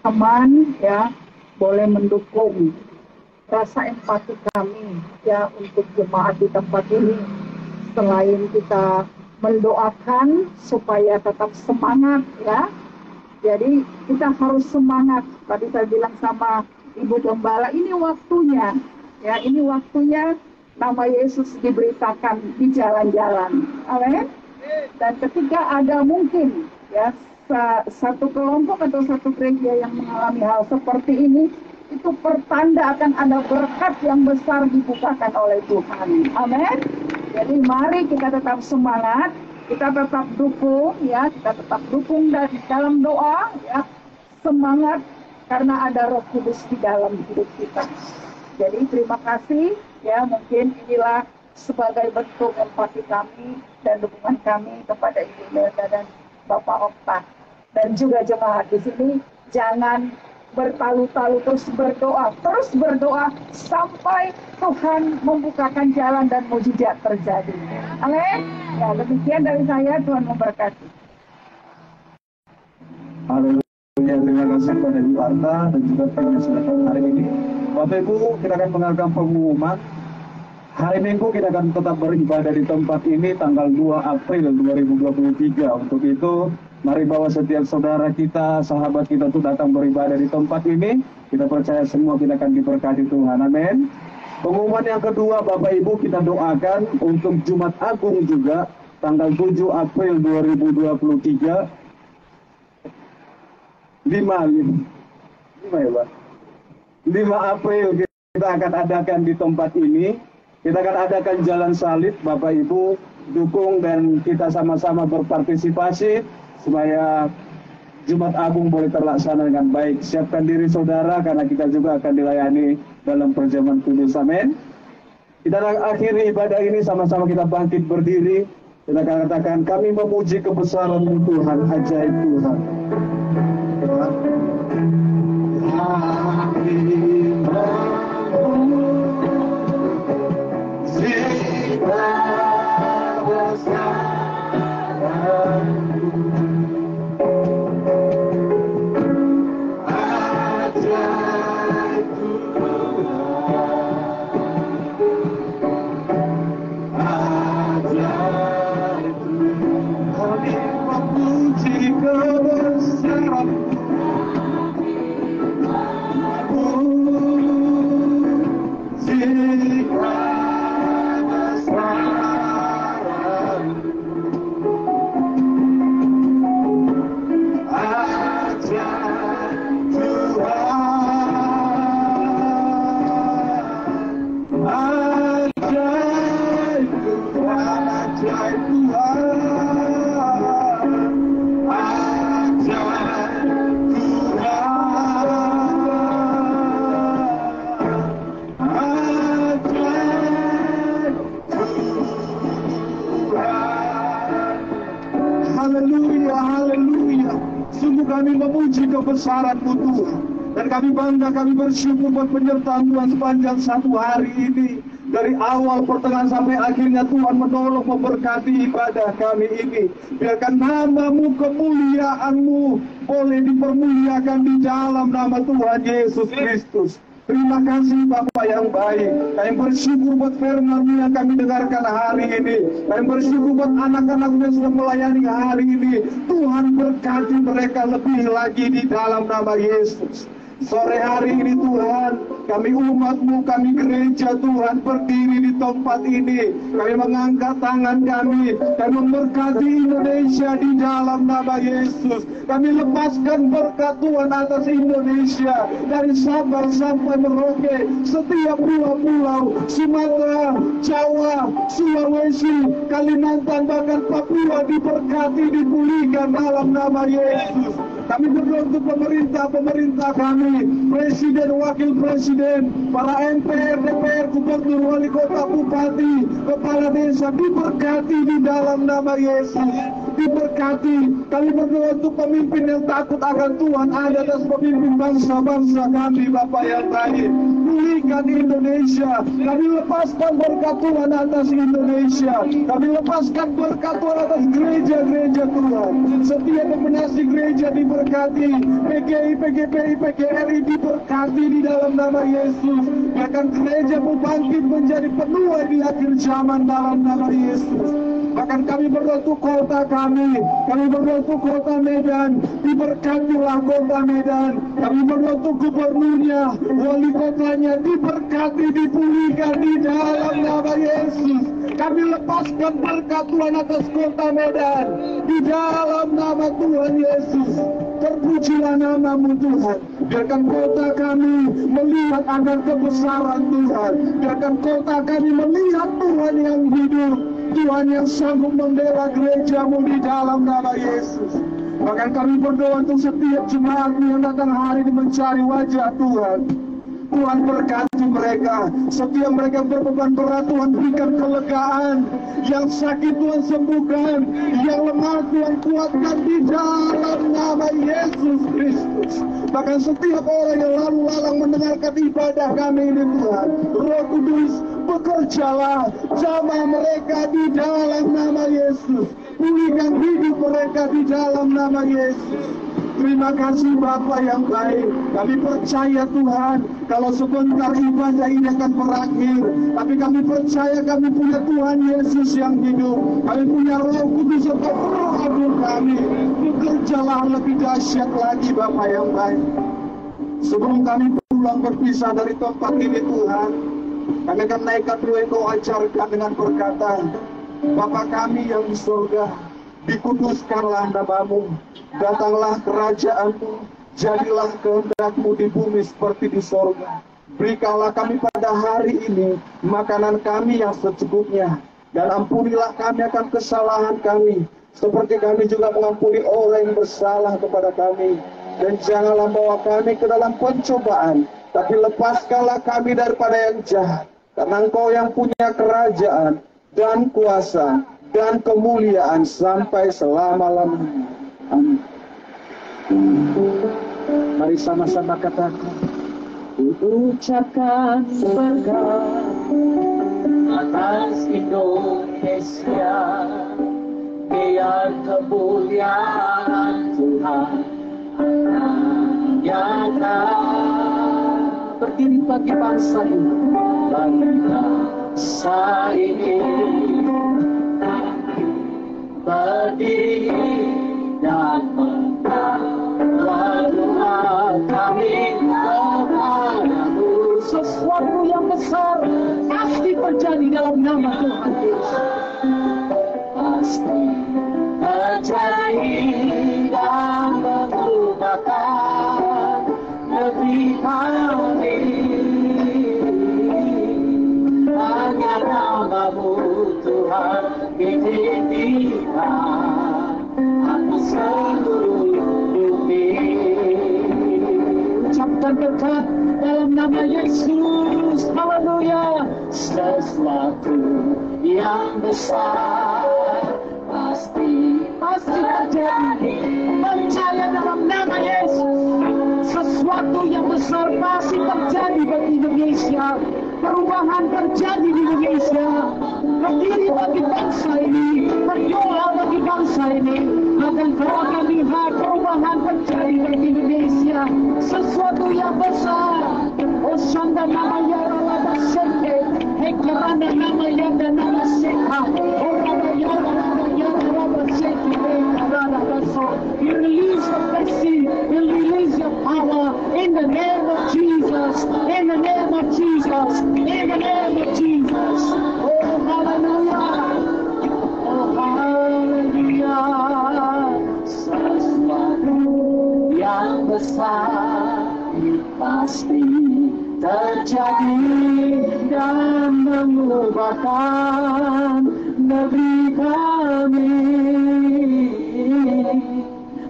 [SPEAKER 2] teman ya boleh mendukung rasa empati kami ya untuk jemaat di tempat ini. Selain kita mendoakan supaya tetap semangat ya, jadi kita harus semangat. Tadi saya bilang sama Ibu Gembala, ini waktunya ya, ini waktunya nama Yesus diberitakan di jalan-jalan. Amin. Dan ketika ada mungkin ya satu kelompok atau satu gereja yang mengalami hal seperti ini, itu pertanda akan ada berkat yang besar dibukakan oleh Tuhan. Amin. Jadi mari kita tetap semangat, kita tetap dukung ya, kita tetap dukung dan dalam doa ya, semangat karena ada Roh Kudus di dalam hidup kita. Jadi terima kasih ya, mungkin inilah sebagai bentuk empati kami dan dukungan kami kepada Ibu Melda dan Bapak Okta. Dan juga jemaat di sini, jangan bertalu-talu, terus berdoa sampai Tuhan membukakan jalan dan mujizat terjadi. Amin. Ya, demikian dari saya, Tuhan memberkati.
[SPEAKER 1] Haleluya, terima kasih kepada Ibu Arta dan juga penyelenggara hari ini. Bapak Ibu, kita akan mengagalkan pengumuman. Hari Minggu kita akan tetap beribadah di tempat ini tanggal 2 April 2023. Untuk itu, mari bawa setiap saudara kita, sahabat kita untuk datang beribadah di tempat ini. Kita percaya semua kita akan diberkati Tuhan. Amin. Pengumuman yang kedua, Bapak Ibu, kita doakan untuk Jumat Agung juga tanggal 7 April 2023. 5 ya Pak. 5 April kita akan adakan di tempat ini. Kita akan adakan jalan salib, Bapak Ibu dukung dan kita sama-sama berpartisipasi supaya Jumat Agung boleh terlaksana dengan baik. Siapkan diri saudara karena kita juga akan dilayani dalam perjamuan kudus. Amin. Kita akhiri ibadah ini sama-sama kita bangkit berdiri. Kita akan katakan kami memuji kebesaran Tuhan, ajaib Tuhan. Kebesaran-Mu Tuhan, dan kami bangga, kami bersyukur buat penyertaan Tuhan sepanjang satu hari ini, dari awal pertengahan sampai akhirnya Tuhan menolong memberkati ibadah kami ini. Biarkan nama-Mu, kemuliaan-Mu boleh dipermuliakan di dalam nama Tuhan Yesus Kristus. Terima kasih Bapak yang baik. Kami bersyukur buat firman-Mu yang kami dengarkan hari ini. Kami bersyukur buat anak-anak-Mu yang sudah melayani hari ini. Tuhan berkati mereka lebih lagi di dalam nama Yesus. Sore hari ini Tuhan, kami umat-Mu, kami gereja Tuhan berdiri di tempat ini. Kami mengangkat tangan kami memberkati Indonesia di dalam nama Yesus. Kami lepaskan berkat Tuhan atas Indonesia, dari Sabang sampai Merauke, setiap pulau-pulau, Sumatera, Jawa, Sulawesi, Kalimantan, bahkan Papua diberkati, dipulihkan dalam nama Yesus. Kami berdoa untuk pemerintah kami, Presiden, Wakil Presiden, para MPR, DPR, Gubernur, gubernur, wali kota, bupati, kepala desa diberkati di dalam nama Yesus. Diberkati. Kami berdoa untuk pemimpin yang takut akan Tuhan, ada atas pemimpin bangsa-bangsa kami, Bapak yang baik. Pulihkan Indonesia. Kami lepaskan berkat Tuhan atas Indonesia. Kami lepaskan berkat Tuhan atas gereja-gereja Tuhan. Setiap pembenasi gereja diberkati. PGI, PGPI, PGRI diberkati di dalam nama Yesus. Bahkan gereja bangkit menjadi penuai di akhir zaman dalam nama Yesus. Bahkan kami berdoa untuk kota kami berdoa untuk kota Medan, diberkatilah kota Medan. Kami berdoa untuk gubernurnya, wali kotanya, diberkati, dipulihkan di dalam nama Yesus. Kami lepaskan berkat Tuhan atas kota Medan, di dalam nama Tuhan Yesus. Terpujilah namamu Tuhan. Biarkan kota kami melihat akan kebesaran Tuhan. Biarkan kota kami melihat Tuhan yang hidup, Tuhan yang sanggup membela gerejamu di dalam nama Yesus. Bahkan kami berdoa untuk setiap jemaat yang datang hari ini mencari wajah Tuhan. Tuhan berkati mereka. Setiap mereka berbeban berat, Tuhan berikan kelegaan. Yang sakit Tuhan sembuhkan. Yang lemah Tuhan kuatkan di dalam nama Yesus Kristus. Bahkan setiap orang yang lalu lalang mendengarkan ibadah kami ini Tuhan, Roh Kudus bekerjalah, jamah mereka di dalam nama Yesus. Pulihkan hidup mereka di dalam nama Yesus. Terima kasih Bapa yang baik. Kami percaya Tuhan, kalau sebentar ibadah ini akan berakhir, tapi kami percaya kami punya Tuhan Yesus yang hidup. Kami punya Roh Kudus serta Roh Agung kami. Bekerjalah lebih dahsyat lagi Bapa yang baik. Sebelum kami pulang berpisah dari tempat ini Tuhan, kami akan naikkan doa yang Kau ajarkan dengan berkata, Bapa kami yang di surga, dikuduskanlah namamu, datanglah kerajaanmu, jadilah kehendak-Mu di bumi seperti di sorga. Berikanlah kami pada hari ini makanan kami yang secukupnya, dan ampunilah kami akan kesalahan kami, seperti kami juga mengampuni orang yang bersalah kepada kami. Dan janganlah bawa kami ke dalam pencobaan, tapi lepaskanlah kami daripada yang jahat, karena Engkau yang punya kerajaan dan kuasa dan kemuliaan sampai selama-lamanya. Amin. Mari sama-sama katakan, ucapkan berkat atas Indonesia, biar kemuliaan Tuhan nyata. Berdiri bagi bangsa ini, bagi bangsa ini, berdiri dan lalu kami kepadamu. Sesuatu yang besar pasti terjadi dalam nama Tuhan Yesus. Pasti terjadi dan mengubahkan negeri kami. Hanya namamu Tuhan ditinggikan atas seluruh bumi. Ucapkan berkat dalam nama Yesus. Haleluya. Sesuatu yang besar pasti terjadi. Percaya dalam nama Yesus. Sesuatu yang besar pasti terjadi bagi Indonesia. Perubahan terjadi di Indonesia. Berdiri bagi bangsa ini, berdoa bagi bangsa ini, akan kau akan lihat perubahan terjadi bagi Indonesia. Sesuatu yang besar. Osanda nama ya Allah sente, hekaranda nama ya dan nama sekha. Orada ya Allah sente, hekaranda baso. You release your blessing, you release your power in the name of Jesus, in the name of Jesus, in the name of Jesus. Oh hallelujah, oh hallelujah. Sesuatu yang besar pasti terjadi dan mengubahkan negeri kami.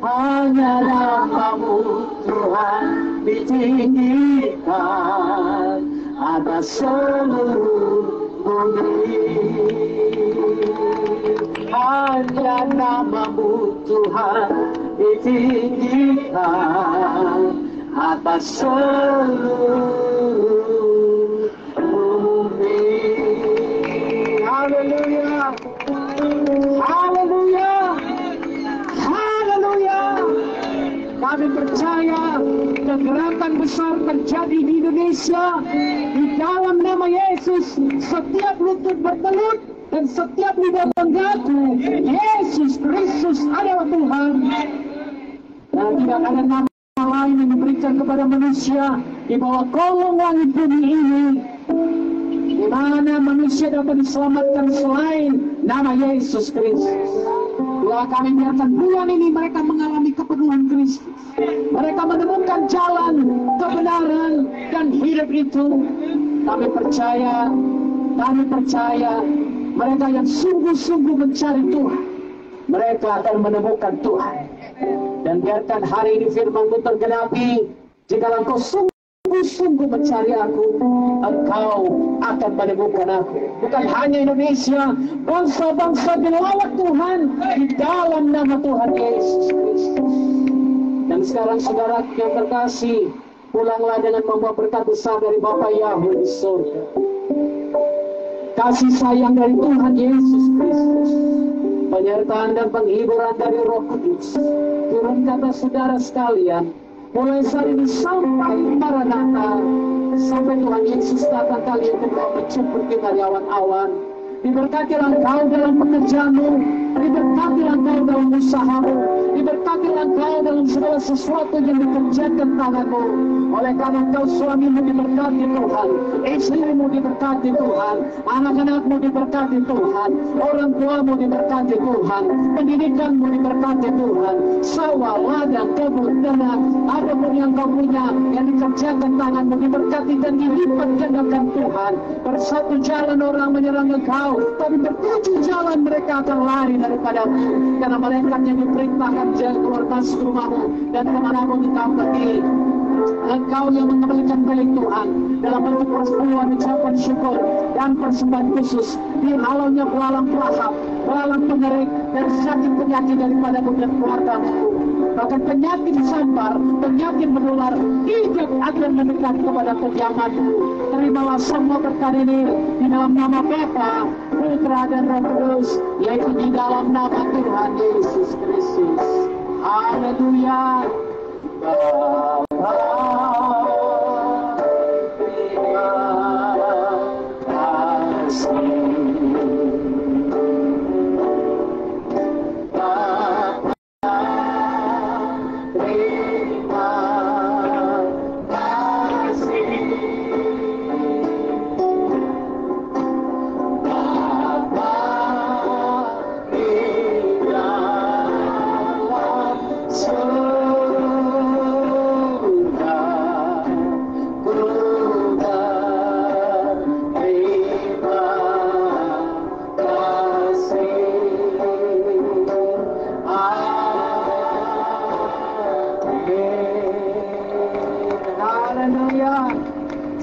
[SPEAKER 1] Hanya namamu Tuhan ditinggikan atas seluruh ditinggikan atas seluruh bumi. Haleluya, haleluya, haleluya. Kami percaya kegerakan besar terjadi di Indonesia. Di dalam nama Yesus, setiap lutut bertelut dan setiap lidah mengaku Yesus Kristus adalah Tuhan. Dan tidak ada nama lain yang diberikan kepada manusia di bawah kolong langit bumi ini di mana manusia dapat diselamatkan selain nama Yesus Kristus. Bila kami biarkan bulan ini mereka mengalami kepenuhan Kristus, mereka menemukan jalan kebenaran dan hidup itu. Kami percaya mereka yang sungguh-sungguh mencari Tuhan, mereka akan menemukan Tuhan. Dan biarkan hari ini firman-Mu tergenapi. Jika engkau sungguh-sungguh mencari aku, engkau akan menemukan aku. Bukan hanya Indonesia, bangsa-bangsa dilawat Tuhan di dalam nama Tuhan Yesus Kristus. Dan sekarang saudara yang terkasih, pulanglah dengan membawa berkat besar dari Bapa Yahweh di surga. Kasih sayang dari Tuhan Yesus Kristus, penyertaan dan penghiburan dari Roh Kudus turun kata saudara sekalian, mulai saat ini sampai Maranatha, sampai Tuhan Yesus datang kali yang kedua menjemput kita di awan-awan. Diberkatilah engkau dalam pekerjaanmu, diberkatilah engkau dalam usahamu, diberkatilah engkau dalam segala sesuatu yang dikerjakan tanganmu. Oleh karena engkau suamimu diberkati Tuhan, istrimu diberkati Tuhan, anak-anakmu diberkati Tuhan, orang tuamu diberkati Tuhan, pendidikanmu diberkati Tuhan, sawah, ladang, kebun, ternak, apapun yang kau punya yang dikerjakan tanganmu diberkati dan dilipat gandakan Tuhan. Bersatu jalan orang menyerang engkau, tapi bertujuh jalan mereka akan lari daripadamu, karena malaikat yang diperintahkan jalan keluar masuk rumahmu dan kemanapun engkau pergi. Engkau yang mengembalikan balik Tuhan dalam bentuk persepuluhan ucapan syukur dan persembahan khusus. Dihalaunya belalang pelahap, belalang pengerik dan sakit penyakit daripadamu dan keluargamu. Bahkan penyakit sampar, penyakit menular tidak akan mendekat kepada kediamanmu. Terimalah semua berkat ini di dalam nama Bapa, Putra dan Roh Kudus, yaitu di dalam nama Tuhan Yesus Kristus. Haleluya. Bapa, terima kasih.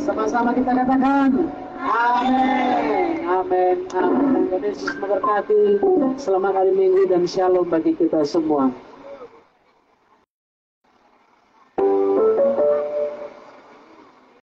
[SPEAKER 1] Sama-sama kita katakan amin, amin, amin. Yesus memberkati. Selamat hari Minggu dan shalom bagi kita semua.